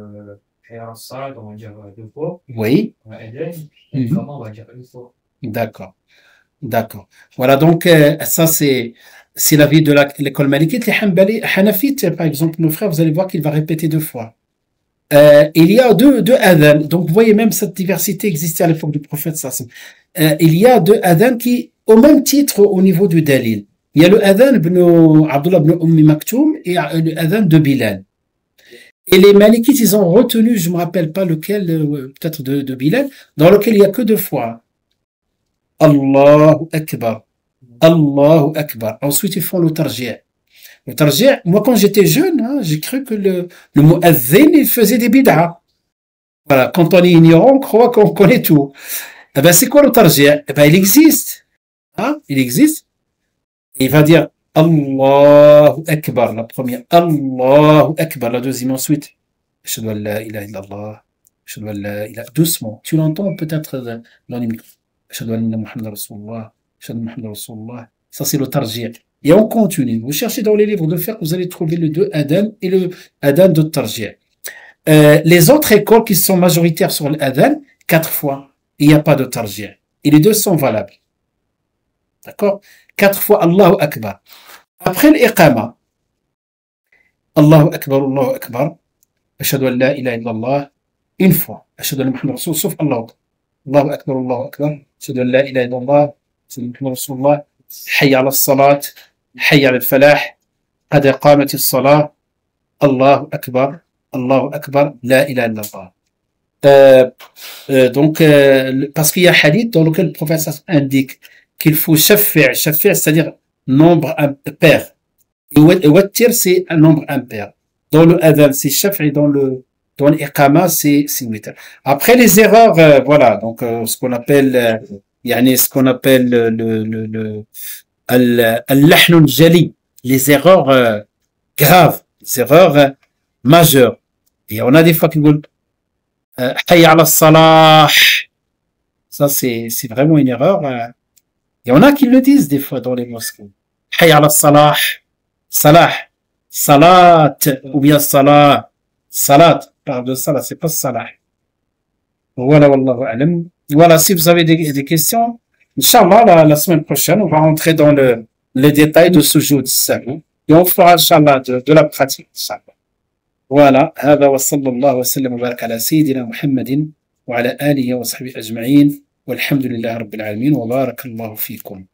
Speaker 3: salat, on va dire 2 fois.
Speaker 1: Oui.
Speaker 3: On va dire 1 fois.
Speaker 1: D'accord. Voilà, donc ça c'est l'avis de l'école malikite. Les hanafites, par exemple, nos frères, vous allez voir qu'il va répéter 2 fois. Il y a deux adhan. Donc vous voyez même cette diversité existait à l'époque du prophète sallallahu alayhi wa sallam. Il y a 2 adhan qui, au même titre, au niveau du dalil. Il y a le adhan Abdullah ibn Maktoum et le adhan de Bilal. Et les malikites, ils ont retenu, je me rappelle pas lequel, peut-être de Bilal, dans lequel il y a que 2 fois. Allahu Akbar. Allahu Akbar. Ensuite, ils font le tarji'. Le tarji', moi, quand j'étais jeune, hein, j'ai cru que le muazzin, il faisait des bid'ah. Voilà, quand on est ignorant, on croit qu'on connaît tout. Eh ben, c'est quoi le tarji'? Eh ben, il existe. Hein? Il existe. Et il va dire Allahu Akbar, la première. Allahu Akbar, la deuxième ensuite. Ashhadu an la ilaha illallah. Ashhadu an la ilaha. Doucement. Tu l'entends peut-être dans les micros. Ashhadu anna Muhammad Rasulullah. Ashhadu anna Muhammad Rasulullah. Ça, c'est le tarji'. Et on continue. Vous cherchez dans les livres de fiqh, vous allez trouver le deux adhan et le adhan de tarji'. Les autres écoles qui sont majoritaires sur l'adhan, 4 fois, il n'y a pas de tarji'. Et les deux sont valables. D'accord? 4 fois Allahu Akbar. Après l'iqama, Allahu Akbar, Allahu Akbar, Ashhadu an la ilaha illallah, une fois. Ashhadu anna Muhammad Rasulullah, sauf Allahu Akbar. Allahu Akbar, Allahu Akbar, Ashhadu an la ilaha illallah, Ashhadu anna Muhammad Rasulullah, Hayya ala salat, Hayya ala al-falah, qad qamati as-salah, Allahu Akbar, Allahu Akbar, la ilaha illallah. Donc, parce qu'il y a un hadith dans lequel le prophète indique qu'il faut shafi', c'est-à-dire nombre impair. Et wattir, c'est un nombre impair. Dans le adhan, c'est shafi', dans l'iqama, c'est witr. Après les erreurs, voilà, donc ce qu'on appelle, ce qu'on appelle al-lahn al-jali, les erreurs graves, les erreurs majeures. Et on a des fois qui disent hayya ala salah. Ça, c'est vraiment une erreur. Il y en a qui le disent des fois dans les mosquées. Hayya ala salah. Salah. Salat. Ou bien salah. Salat. Parle de salat, c'est pas salah. Voilà, wallahu alam. Voilà, si vous avez des questions, Inch'Allah, la semaine prochaine, on va rentrer dans les détails de ce jour de salut. Et on fera, Inch'Allah, de la pratique, Inch'Allah. Voilà, هذا وصلى الله وسلم وبارك على سيدنا محمد وعلى آله وصحبه أجمعين والحمد لله رب العالمين وبارك الله فيكم.